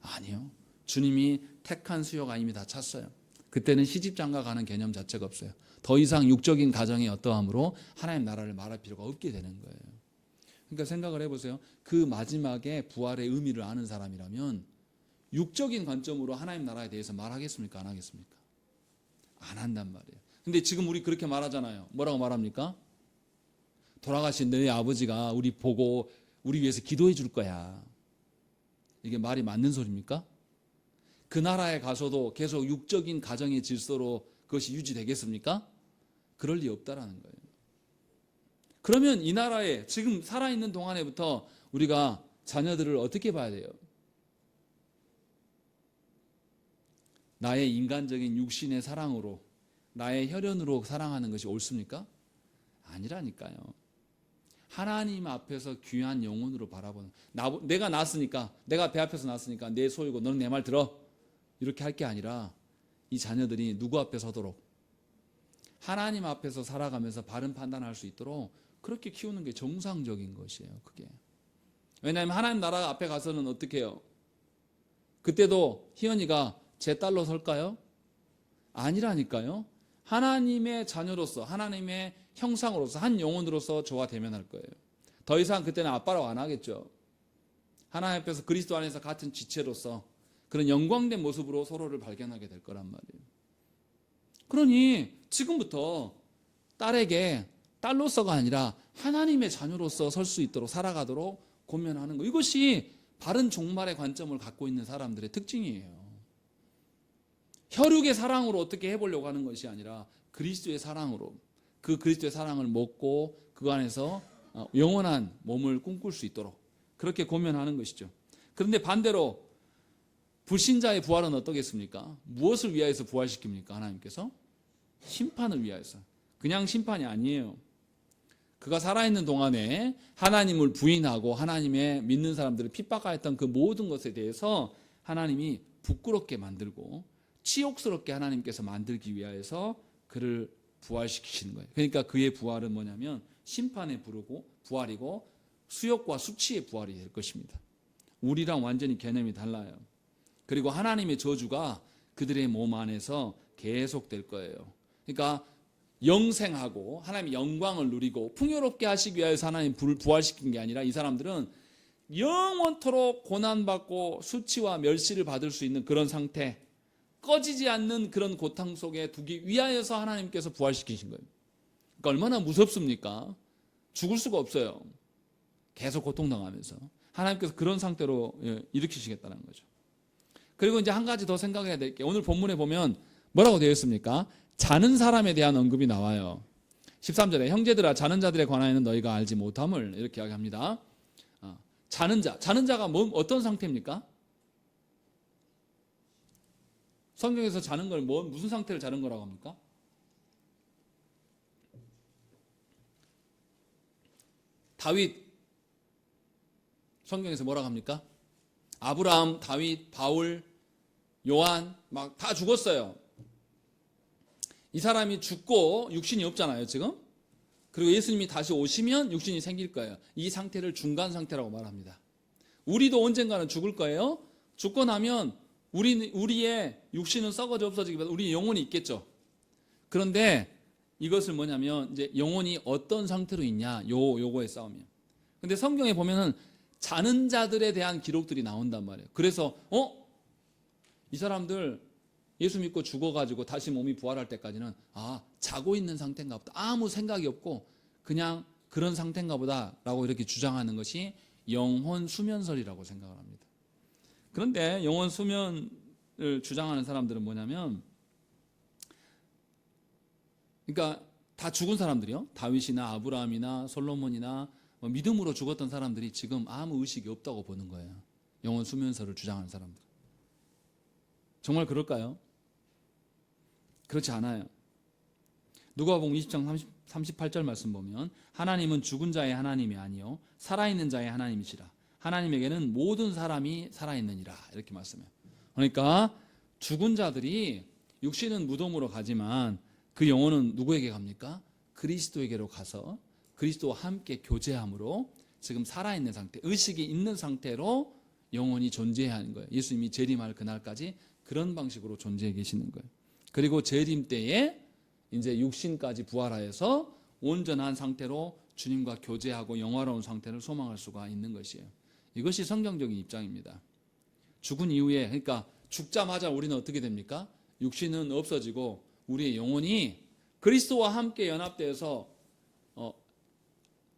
아니요. 주님이 택한 수요가 이미 다 찼어요. 그때는 시집장가 가는 개념 자체가 없어요. 더 이상 육적인 가정의 어떠함으로 하나님 나라를 말할 필요가 없게 되는 거예요. 그러니까 생각을 해보세요. 그 마지막에 부활의 의미를 아는 사람이라면 육적인 관점으로 하나님 나라에 대해서 말하겠습니까? 안 하겠습니까? 안 한단 말이에요. 근데 지금 우리 그렇게 말하잖아요. 뭐라고 말합니까? 돌아가신 너희 아버지가 우리 보고 우리 위해서 기도해 줄 거야. 이게 말이 맞는 소리입니까? 그 나라에 가서도 계속 육적인 가정의 질서로 그것이 유지되겠습니까? 그럴 리 없다라는 거예요. 그러면 이 나라에 지금 살아있는 동안에부터 우리가 자녀들을 어떻게 봐야 돼요? 나의 인간적인 육신의 사랑으로, 나의 혈연으로 사랑하는 것이 옳습니까? 아니라니까요. 하나님 앞에서 귀한 영혼으로 바라보는, 내가 낳았으니까, 내가 배 앞에서 낳았으니까 내 소유고 너는 내 말 들어, 이렇게 할 게 아니라 이 자녀들이 누구 앞에 서도록 하나님 앞에서 살아가면서 바른 판단할 수 있도록 그렇게 키우는 게 정상적인 것이에요. 그게. 왜냐하면 하나님 나라 앞에 가서는 어떻게 해요? 그때도 희연이가 제 딸로 설까요? 아니라니까요. 하나님의 자녀로서, 하나님의 형상으로서, 한 영혼으로서 저와 대면할 거예요. 더 이상 그때는 아빠라고 안 하겠죠. 하나님 앞에서 그리스도 안에서 같은 지체로서 그런 영광된 모습으로 서로를 발견하게 될 거란 말이에요. 그러니 지금부터 딸에게 딸로서가 아니라 하나님의 자녀로서 설 수 있도록 살아가도록 고면하는 거, 이것이 바른 종말의 관점을 갖고 있는 사람들의 특징이에요. 혈육의 사랑으로 어떻게 해보려고 하는 것이 아니라 그리스도의 사랑으로, 그 그리스도의 사랑을 먹고 그 안에서 영원한 몸을 꿈꿀 수 있도록 그렇게 고면하는 것이죠. 그런데 반대로 불신자의 부활은 어떻겠습니까? 무엇을 위하여서 부활시킵니까? 하나님께서 심판을 위하여서. 그냥 심판이 아니에요. 그가 살아있는 동안에 하나님을 부인하고 하나님의 믿는 사람들을 핍박하였던 그 모든 것에 대해서 하나님이 부끄럽게 만들고 치욕스럽게 하나님께서 만들기 위하여서 그를 부활시키시는 거예요. 그러니까 그의 부활은 뭐냐면 심판의 부활이고 수욕과 수치의 부활이 될 것입니다. 우리랑 완전히 개념이 달라요. 그리고 하나님의 저주가 그들의 몸 안에서 계속될 거예요. 그러니까 영생하고 하나님의 영광을 누리고 풍요롭게 하시기 위해서 하나님 부활시킨 게 아니라 이 사람들은 영원토록 고난받고 수치와 멸시를 받을 수 있는 그런 상태, 꺼지지 않는 그런 고통 속에 두기 위하여서 하나님께서 부활시키신 거예요. 그러니까 얼마나 무섭습니까? 죽을 수가 없어요. 계속 고통당하면서 하나님께서 그런 상태로 일으키시겠다는 거죠. 그리고 이제 한 가지 더 생각해야 될 게, 오늘 본문에 보면 뭐라고 되어 있습니까? 자는 사람에 대한 언급이 나와요. 13절에 형제들아 자는 자들에 관하여는 너희가 알지 못함을, 이렇게 이야기합니다. 자는 자가 어떤 상태입니까? 성경에서 자는 걸 무슨 상태를 자는 거라고 합니까? 다윗, 성경에서 뭐라고 합니까? 아브라함, 다윗, 바울, 요한 막 다 죽었어요. 이 사람이 죽고 육신이 없잖아요, 지금. 그리고 예수님이 다시 오시면 육신이 생길 거예요. 이 상태를 중간 상태라고 말합니다. 우리도 언젠가는 죽을 거예요. 죽고 나면 우리의 육신은 썩어져 없어지기보다 우리 영혼이 있겠죠. 그런데 이것을 뭐냐면 이제 영혼이 어떤 상태로 있냐, 요거의 싸움이에요. 근데 성경에 보면은 자는 자들에 대한 기록들이 나온단 말이에요. 그래서 이 사람들 예수 믿고 죽어가지고 다시 몸이 부활할 때까지는 자고 있는 상태인가 보다, 아무 생각이 없고 그냥 그런 상태인가 보다 라고 이렇게 주장하는 것이 영혼 수면설이라고 생각을 합니다. 그런데 영혼 수면을 주장하는 사람들은 뭐냐면, 그러니까 다 죽은 사람들이요, 다윗이나 아브라함이나 솔로몬이나 믿음으로 죽었던 사람들이 지금 아무 의식이 없다고 보는 거예요. 영혼 수면설을 주장하는 사람들. 정말 그럴까요? 그렇지 않아요. 누가복음 20장 38절 말씀 보면 하나님은 죽은 자의 하나님이 아니요 살아있는 자의 하나님이시라. 하나님에게는 모든 사람이 살아있느니라 이렇게 말씀해요. 그러니까 죽은 자들이 육신은 무덤으로 가지만 그 영혼은 누구에게 갑니까? 그리스도에게로 가서 그리스도와 함께 교제함으로 지금 살아있는 상태, 의식이 있는 상태로 영혼이 존재해야 하는 거예요. 예수님이 재림할 그날까지 그런 방식으로 존재해 계시는 거예요. 그리고 재림 때에 이제 육신까지 부활하여서 온전한 상태로 주님과 교제하고 영화로운 상태를 소망할 수가 있는 것이에요. 이것이 성경적인 입장입니다. 죽은 이후에, 그러니까 죽자마자 우리는 어떻게 됩니까? 육신은 없어지고 우리의 영혼이 그리스도와 함께 연합되어서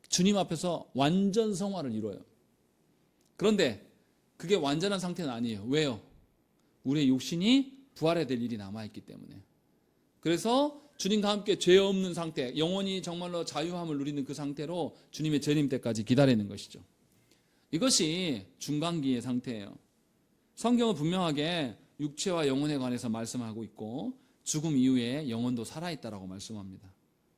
주님 앞에서 완전 성화를 이루어요. 그런데 그게 완전한 상태는 아니에요. 왜요? 우리의 육신이 부활해야 될 일이 남아있기 때문에. 그래서 주님과 함께 죄 없는 상태, 영혼이 정말로 자유함을 누리는 그 상태로 주님의 재림 때까지 기다리는 것이죠. 이것이 중간기의 상태예요. 성경은 분명하게 육체와 영혼에 관해서 말씀하고 있고 죽음 이후에 영혼도 살아있다라고 말씀합니다.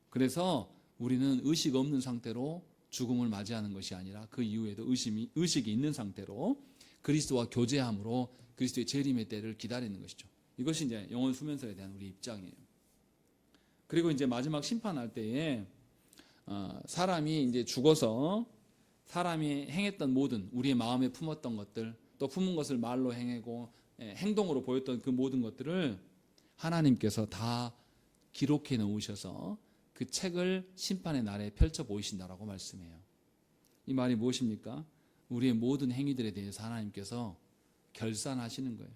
그래서 우리는 의식 없는 상태로 죽음을 맞이하는 것이 아니라 그 이후에도 의식이 있는 상태로 그리스도와 교제함으로 그리스도의 재림의 때를 기다리는 것이죠. 이것이 이제 영혼 수면설에 대한 우리 입장이에요. 그리고 이제 마지막 심판할 때에 사람이 이제 죽어서 사람이 행했던 모든 우리의 마음에 품었던 것들 또 품은 것을 말로 행하고 행동으로 보였던 그 모든 것들을 하나님께서 다 기록해 놓으셔서 그 책을 심판의 날에 펼쳐 보이신다라고 말씀해요. 이 말이 무엇입니까? 우리의 모든 행위들에 대해서 하나님께서 결산하시는 거예요.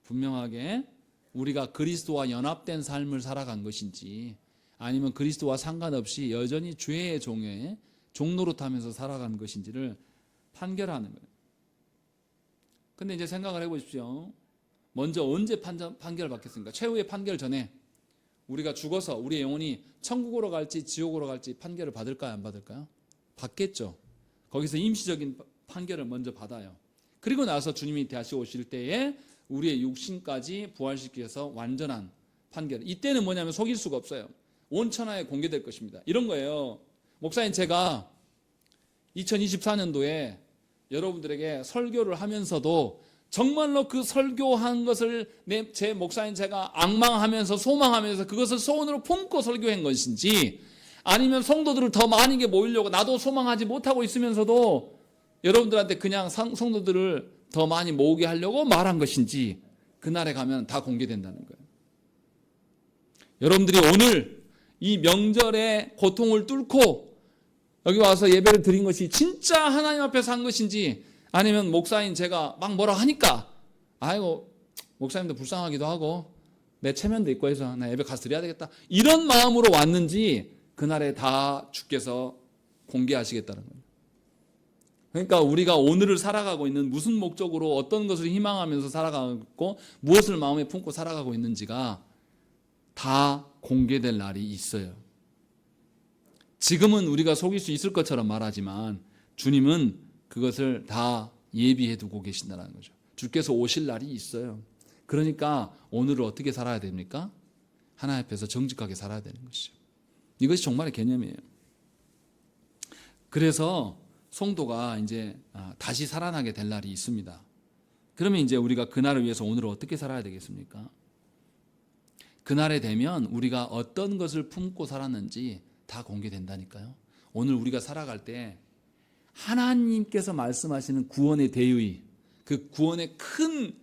분명하게 우리가 그리스도와 연합된 삶을 살아간 것인지 아니면 그리스도와 상관없이 여전히 죄의 종노릇하면서 살아간 것인지를 판결하는 거예요. 근데 이제 생각을 해보십시오. 먼저 언제 판결을 받겠습니까? 최후의 판결 전에 우리가 죽어서 우리의 영혼이 천국으로 갈지 지옥으로 갈지 판결을 받을까요? 안 받을까요? 받겠죠. 거기서 임시적인 판결을 먼저 받아요. 그리고 나서 주님이 다시 오실 때에 우리의 육신까지 부활시켜서 완전한 판결. 이때는 뭐냐면 속일 수가 없어요. 온 천하에 공개될 것입니다. 이런 거예요. 목사님, 제가 2024년도에 여러분들에게 설교를 하면서도 정말로 그 설교한 것을 제 목사인 제가 앙망하면서 소망하면서 그것을 소원으로 품고 설교한 것인지 아니면 성도들을 더 많이 모이려고 나도 소망하지 못하고 있으면서도 여러분들한테 그냥 성도들을 더 많이 모으게 하려고 말한 것인지 그날에 가면 다 공개된다는 거예요. 여러분들이 오늘 이 명절의 고통을 뚫고 여기 와서 예배를 드린 것이 진짜 하나님 앞에서 한 것인지 아니면 목사인 제가 막 뭐라 하니까 아이고 목사님도 불쌍하기도 하고 내 체면도 있고 해서 나 예배 가서 드려야 되겠다 이런 마음으로 왔는지 그날에 다 주께서 공개하시겠다는 거예요. 그러니까 우리가 오늘을 살아가고 있는 무슨 목적으로 어떤 것을 희망하면서 살아가고 무엇을 마음에 품고 살아가고 있는지가 다 공개될 날이 있어요. 지금은 우리가 속일 수 있을 것처럼 말하지만 주님은 그것을 다 예비해 두고 계신다는 거죠. 주께서 오실 날이 있어요. 그러니까 오늘을 어떻게 살아야 됩니까? 하나님 앞에서 정직하게 살아야 되는 것이죠. 이것이 정말의 개념이에요. 그래서 성도가 이제 다시 살아나게 될 날이 있습니다. 그러면 이제 우리가 그날을 위해서 오늘을 어떻게 살아야 되겠습니까? 그날에 되면 우리가 어떤 것을 품고 살았는지 다 공개된다니까요. 오늘 우리가 살아갈 때 하나님께서 말씀하시는 구원의 대의, 그 구원의 큰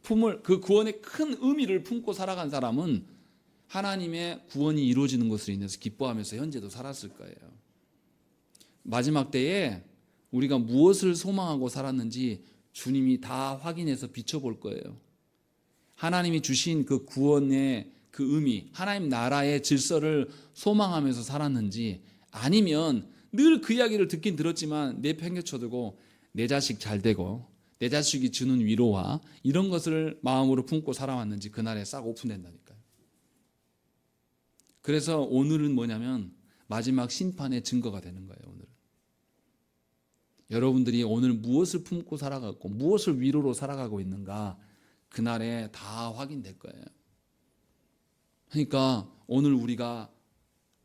품을, 그 구원의 큰 의미를 품고 살아간 사람은 하나님의 구원이 이루어지는 것으로 인해서 기뻐하면서 현재도 살았을 거예요. 마지막 때에 우리가 무엇을 소망하고 살았는지 주님이 다 확인해서 비춰볼 거예요. 하나님이 주신 그 구원의 그 의미, 하나님 나라의 질서를 소망하면서 살았는지 아니면 늘 그 이야기를 듣긴 들었지만 내 팽개쳐두고 내 자식 잘 되고 내 자식이 주는 위로와 이런 것을 마음으로 품고 살아왔는지 그날에 싹 오픈된다니까요. 그래서 오늘은 뭐냐면 마지막 심판의 증거가 되는 거예요. 오늘은 여러분들이 오늘 무엇을 품고 살아가고 무엇을 위로로 살아가고 있는가 그날에 다 확인될 거예요. 그러니까 오늘 우리가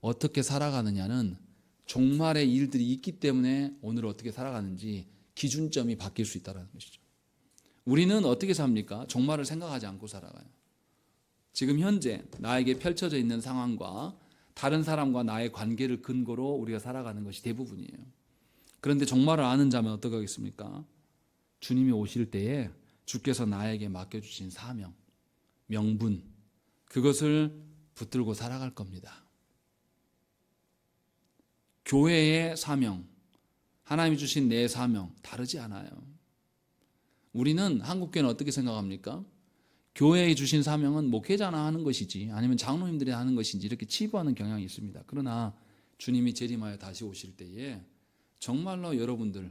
어떻게 살아가느냐는 종말의 일들이 있기 때문에 오늘 어떻게 살아가는지 기준점이 바뀔 수 있다는 것이죠. 우리는 어떻게 삽니까? 종말을 생각하지 않고 살아가요. 지금 현재 나에게 펼쳐져 있는 상황과 다른 사람과 나의 관계를 근거로 우리가 살아가는 것이 대부분이에요. 그런데 종말을 아는 자면 어떻게 하겠습니까? 주님이 오실 때에 주께서 나에게 맡겨주신 사명, 명분, 그것을 붙들고 살아갈 겁니다. 교회의 사명, 하나님이 주신 내 사명 다르지 않아요. 우리는 한국교회는 어떻게 생각합니까? 교회에 주신 사명은 목회자나 하는 것이지 아니면 장로님들이 하는 것인지 이렇게 치부하는 경향이 있습니다. 그러나 주님이 재림하여 다시 오실 때에 정말로 여러분들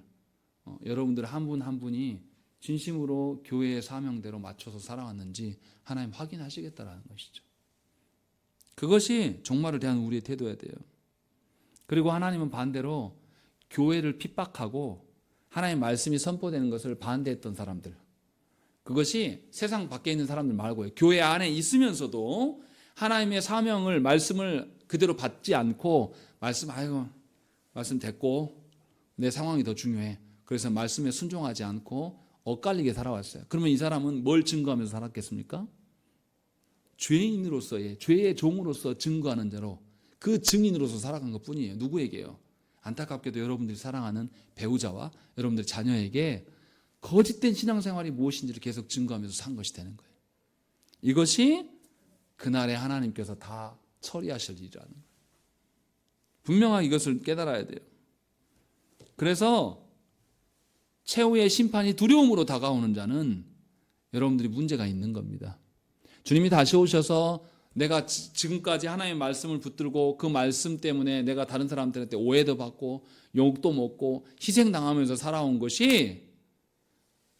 한 분 한 분이 진심으로 교회의 사명대로 맞춰서 살아왔는지 하나님 확인하시겠다라는 것이죠. 그것이 종말을 대한 우리의 태도여야 돼요. 그리고 하나님은 반대로 교회를 핍박하고 하나님의 말씀이 선포되는 것을 반대했던 사람들, 그것이 세상 밖에 있는 사람들 말고요, 교회 안에 있으면서도 하나님의 사명을, 말씀을 그대로 받지 않고 말씀 됐고 내 상황이 더 중요해, 그래서 말씀에 순종하지 않고 엇갈리게 살아왔어요. 그러면 이 사람은 뭘 증거하면서 살았겠습니까? 죄인으로서의, 죄의 종으로서 증거하는 자로, 그 증인으로서 살아간 것뿐이에요. 누구에게요? 안타깝게도 여러분들이 사랑하는 배우자와 여러분들 자녀에게 거짓된 신앙생활이 무엇인지를 계속 증거하면서 산 것이 되는 거예요. 이것이 그날에 하나님께서 다 처리하실 일이라는 거예요. 분명하게 이것을 깨달아야 돼요. 그래서 최후의 심판이 두려움으로 다가오는 자는 여러분들이 문제가 있는 겁니다. 주님이 다시 오셔서 내가 지금까지 하나님의 말씀을 붙들고 그 말씀 때문에 내가 다른 사람들한테 오해도 받고 욕도 먹고 희생당하면서 살아온 것이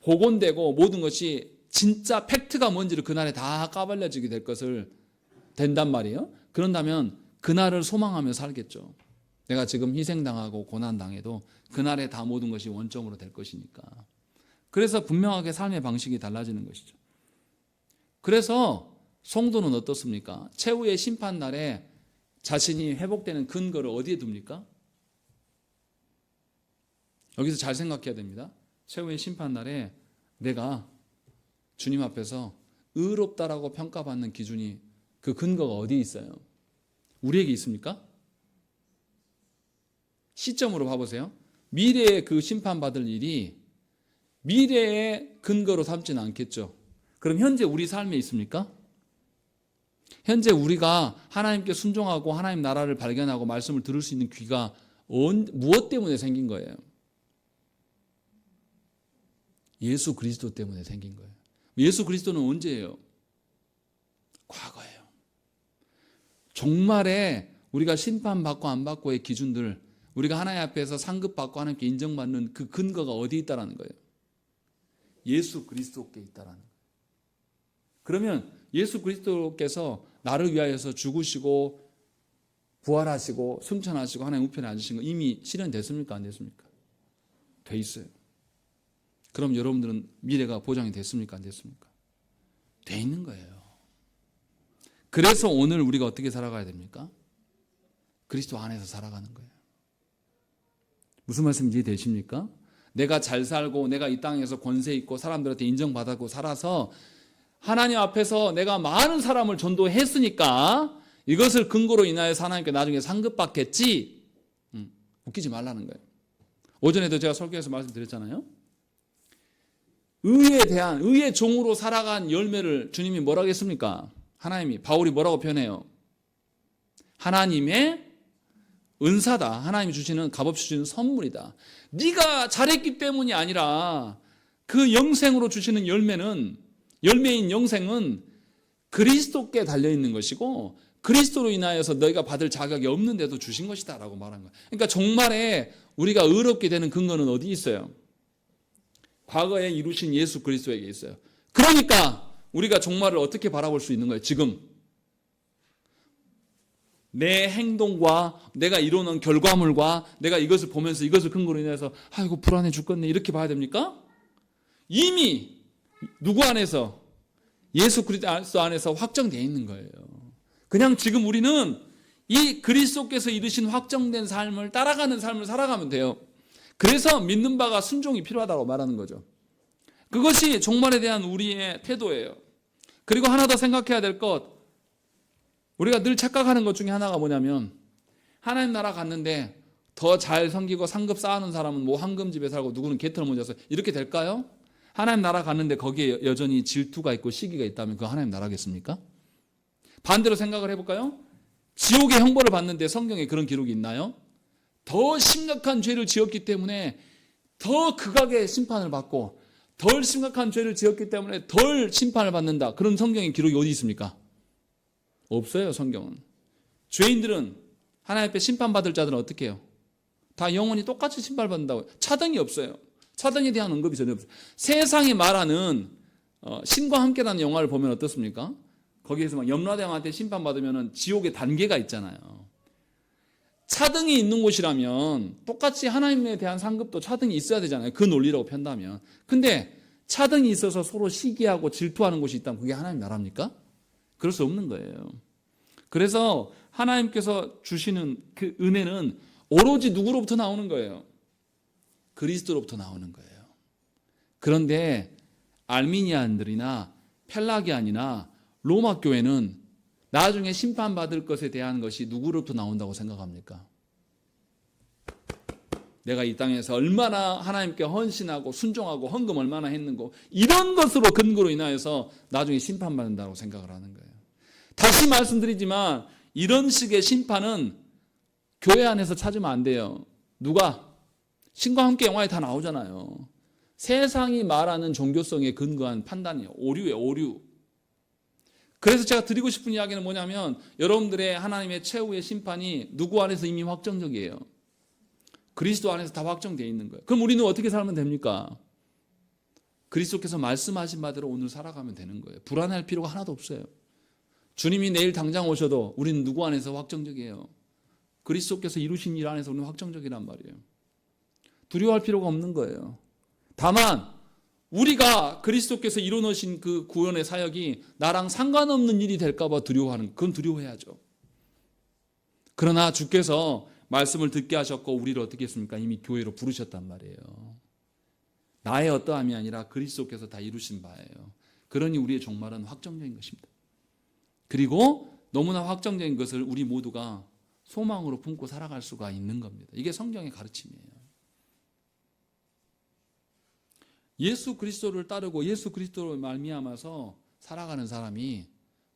복원되고 모든 것이 진짜 팩트가 뭔지를 그날에 다 까발려지게 될 것을 된단 말이에요. 그런다면 그날을 소망하며 살겠죠. 내가 지금 희생당하고 고난당해도 그날에 다 모든 것이 원점으로 될 것이니까. 그래서 분명하게 삶의 방식이 달라지는 것이죠. 그래서 성도는 어떻습니까? 최후의 심판날에 자신이 회복되는 근거를 어디에 둡니까? 여기서 잘 생각해야 됩니다. 최후의 심판날에 내가 주님 앞에서 의롭다라고 평가받는 기준이, 그 근거가 어디에 있어요? 우리에게 있습니까? 시점으로 봐보세요. 미래에 그 심판받을 일이 미래의 근거로 삼지는 않겠죠. 그럼 현재 우리 삶에 있습니까? 현재 우리가 하나님께 순종하고 하나님 나라를 발견하고 말씀을 들을 수 있는 귀가 무엇 때문에 생긴 거예요? 예수 그리스도 때문에 생긴 거예요. 예수 그리스도는 언제예요? 과거예요. 종말에 우리가 심판받고 안 받고의 기준들, 우리가 하나님 앞에서 상급받고 하나님께 인정받는 그 근거가 어디에 있다는 거예요? 예수 그리스도께 있다는 거예요. 그러면 예수 그리스도께서 나를 위하여서 죽으시고 부활하시고 승천하시고 하나님 우편에 앉으신 거 이미 실현됐습니까? 안 됐습니까? 돼 있어요. 그럼 여러분들은 미래가 보장이 됐습니까? 안 됐습니까? 돼 있는 거예요. 그래서 오늘 우리가 어떻게 살아가야 됩니까? 그리스도 안에서 살아가는 거예요. 무슨 말씀인지 이해되십니까? 내가 잘 살고 내가 이 땅에서 권세 있고 사람들한테 인정받고 살아서 하나님 앞에서 내가 많은 사람을 전도했으니까 이것을 근거로 인하여서 하나님께 나중에 상급받겠지. 웃기지 말라는 거예요. 오전에도 제가 설교에서 말씀드렸잖아요. 의에 대한, 의의 종으로 살아간 열매를 주님이 뭐라고 했습니까? 하나님이, 바울이 뭐라고 표현해요? 하나님의 은사다. 하나님이 주시는, 값없이 주시는 선물이다. 네가 잘했기 때문이 아니라 그 영생으로 주시는 열매는, 열매인 영생은 그리스도께 달려있는 것이고 그리스도로 인하여서 너희가 받을 자격이 없는데도 주신 것이다 라고 말한 거예요. 그러니까 종말에 우리가 의롭게 되는 근거는 어디 있어요? 과거에 이루신 예수 그리스도에게 있어요. 그러니까 우리가 종말을 어떻게 바라볼 수 있는 거예요? 지금 내 행동과 내가 이루는 결과물과 내가 이것을 보면서 이것을 근거로 인해서 아이고 불안해 죽겠네 이렇게 봐야 됩니까? 이미 누구 안에서? 예수 그리스도 안에서 확정되어 있는 거예요. 그냥 지금 우리는 이 그리스도께서 이루신 확정된 삶을 따라가는 삶을 살아가면 돼요. 그래서 믿는 바가 순종이 필요하다고 말하는 거죠. 그것이 종말에 대한 우리의 태도예요. 그리고 하나 더 생각해야 될 것, 우리가 늘 착각하는 것 중에 하나가 뭐냐면 하나님 나라 갔는데 더 잘 섬기고 상급 쌓아놓은 사람은 뭐 황금집에 살고 누구는 개털 모자 써요. 이렇게 될까요? 하나님 나라 갔는데 거기에 여전히 질투가 있고 시기가 있다면 그거 하나님 나라겠습니까? 반대로 생각을 해볼까요? 지옥의 형벌을 받는데 성경에 그런 기록이 있나요? 더 심각한 죄를 지었기 때문에 더 극악의 심판을 받고 덜 심각한 죄를 지었기 때문에 덜 심판을 받는다. 그런 성경의 기록이 어디 있습니까? 없어요, 성경은. 죄인들은 하나님 앞에 심판받을 자들은 어떻게 해요? 다 영원히 똑같이 심판받는다고요. 차등이 없어요. 차등에 대한 언급이 전혀 없어요. 세상이 말하는 신과 함께라는 영화를 보면 어떻습니까? 거기에서 막 염라대왕한테 심판받으면 지옥의 단계가 있잖아요. 차등이 있는 곳이라면 똑같이 하나님에 대한 상급도 차등이 있어야 되잖아요. 그 논리라고 편다면. 근데 차등이 있어서 서로 시기하고 질투하는 곳이 있다면 그게 하나님 나라입니까? 그럴 수 없는 거예요. 그래서 하나님께서 주시는 그 은혜는 오로지 누구로부터 나오는 거예요? 그리스도로부터 나오는 거예요. 그런데 알미니안들이나 펠라기안이나 로마 교회는 나중에 심판받을 것에 대한 것이 누구로부터 나온다고 생각합니까? 내가 이 땅에서 얼마나 하나님께 헌신하고 순종하고 헌금 얼마나 했는고 이런 것으로 근거로 인하여서 나중에 심판받는다고 생각을 하는 거예요. 다시 말씀드리지만 이런 식의 심판은 교회 안에서 찾으면 안 돼요. 누가? 신과 함께 영화에 다 나오잖아요. 세상이 말하는 종교성에 근거한 판단이에요. 오류예요, 오류. 그래서 제가 드리고 싶은 이야기는 뭐냐면 여러분들의 하나님의 최후의 심판이 누구 안에서 이미 확정적이에요. 그리스도 안에서 다 확정되어 있는 거예요. 그럼 우리는 어떻게 살면 됩니까? 그리스도께서 말씀하신 바대로 오늘 살아가면 되는 거예요. 불안할 필요가 하나도 없어요. 주님이 내일 당장 오셔도 우리는 누구 안에서 확정적이에요. 그리스도께서 이루신 일 안에서 우리는 확정적이란 말이에요. 두려워할 필요가 없는 거예요. 다만 우리가 그리스도께서 이루어놓으신 그 구원의 사역이 나랑 상관없는 일이 될까 봐 두려워하는, 그건 두려워해야죠. 그러나 주께서 말씀을 듣게 하셨고 우리를 어떻게 했습니까? 이미 교회로 부르셨단 말이에요. 나의 어떠함이 아니라 그리스도께서 다 이루신 바예요. 그러니 우리의 종말은 확정적인 것입니다. 그리고 너무나 확정적인 것을 우리 모두가 소망으로 품고 살아갈 수가 있는 겁니다. 이게 성경의 가르침이에요. 예수 그리스도를 따르고 예수 그리스도로 말미암아서 살아가는 사람이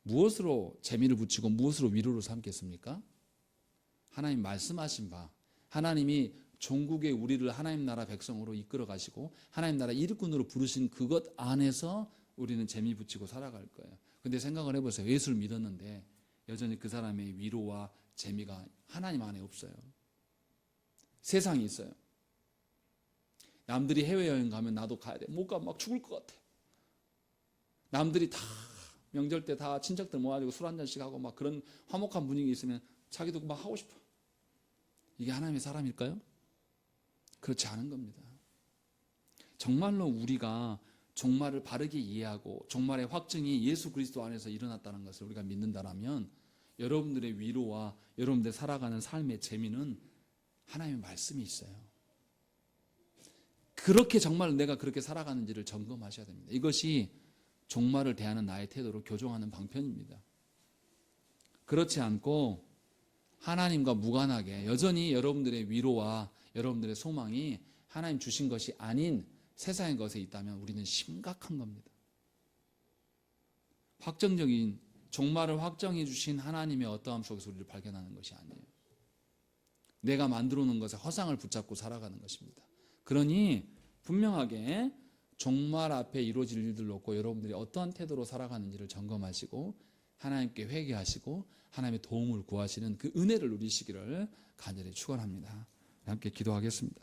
무엇으로 재미를 붙이고 무엇으로 위로를 삼겠습니까? 하나님 말씀하신 바, 하나님이 종국의 우리를 하나님 나라 백성으로 이끌어 가시고 하나님 나라 일꾼으로 부르신 그것 안에서 우리는 재미 붙이고 살아갈 거예요. 근데 생각을 해보세요. 예수를 믿었는데 여전히 그 사람의 위로와 재미가 하나님 안에 없어요. 세상이 있어요. 남들이 해외여행 가면 나도 가야 돼. 못 가면 막 죽을 것 같아. 남들이 다 명절 때 다 친척들 모아가지고 술 한잔씩 하고 막 그런 화목한 분위기 있으면 자기도 막 하고 싶어. 이게 하나님의 사람일까요? 그렇지 않은 겁니다. 정말로 우리가 종말을 바르게 이해하고 종말의 확증이 예수 그리스도 안에서 일어났다는 것을 우리가 믿는다면 여러분들의 위로와 여러분들 살아가는 삶의 재미는 하나님의 말씀이 있어요. 그렇게 정말 내가 그렇게 살아가는지를 점검하셔야 됩니다. 이것이 종말을 대하는 나의 태도로 교정하는 방편입니다. 그렇지 않고 하나님과 무관하게 여전히 여러분들의 위로와 여러분들의 소망이 하나님 주신 것이 아닌 세상의 것에 있다면 우리는 심각한 겁니다. 확정적인 종말을 확정해 주신 하나님의 어떠함 속에서 우리를 발견하는 것이 아니에요. 내가 만들어 놓은 것에 허상을 붙잡고 살아가는 것입니다. 그러니 분명하게 종말 앞에 이루어질 일들 놓고 여러분들이 어떠한 태도로 살아가는지를 점검하시고 하나님께 회개하시고 하나님의 도움을 구하시는 그 은혜를 누리시기를 간절히 축원합니다. 함께 기도하겠습니다.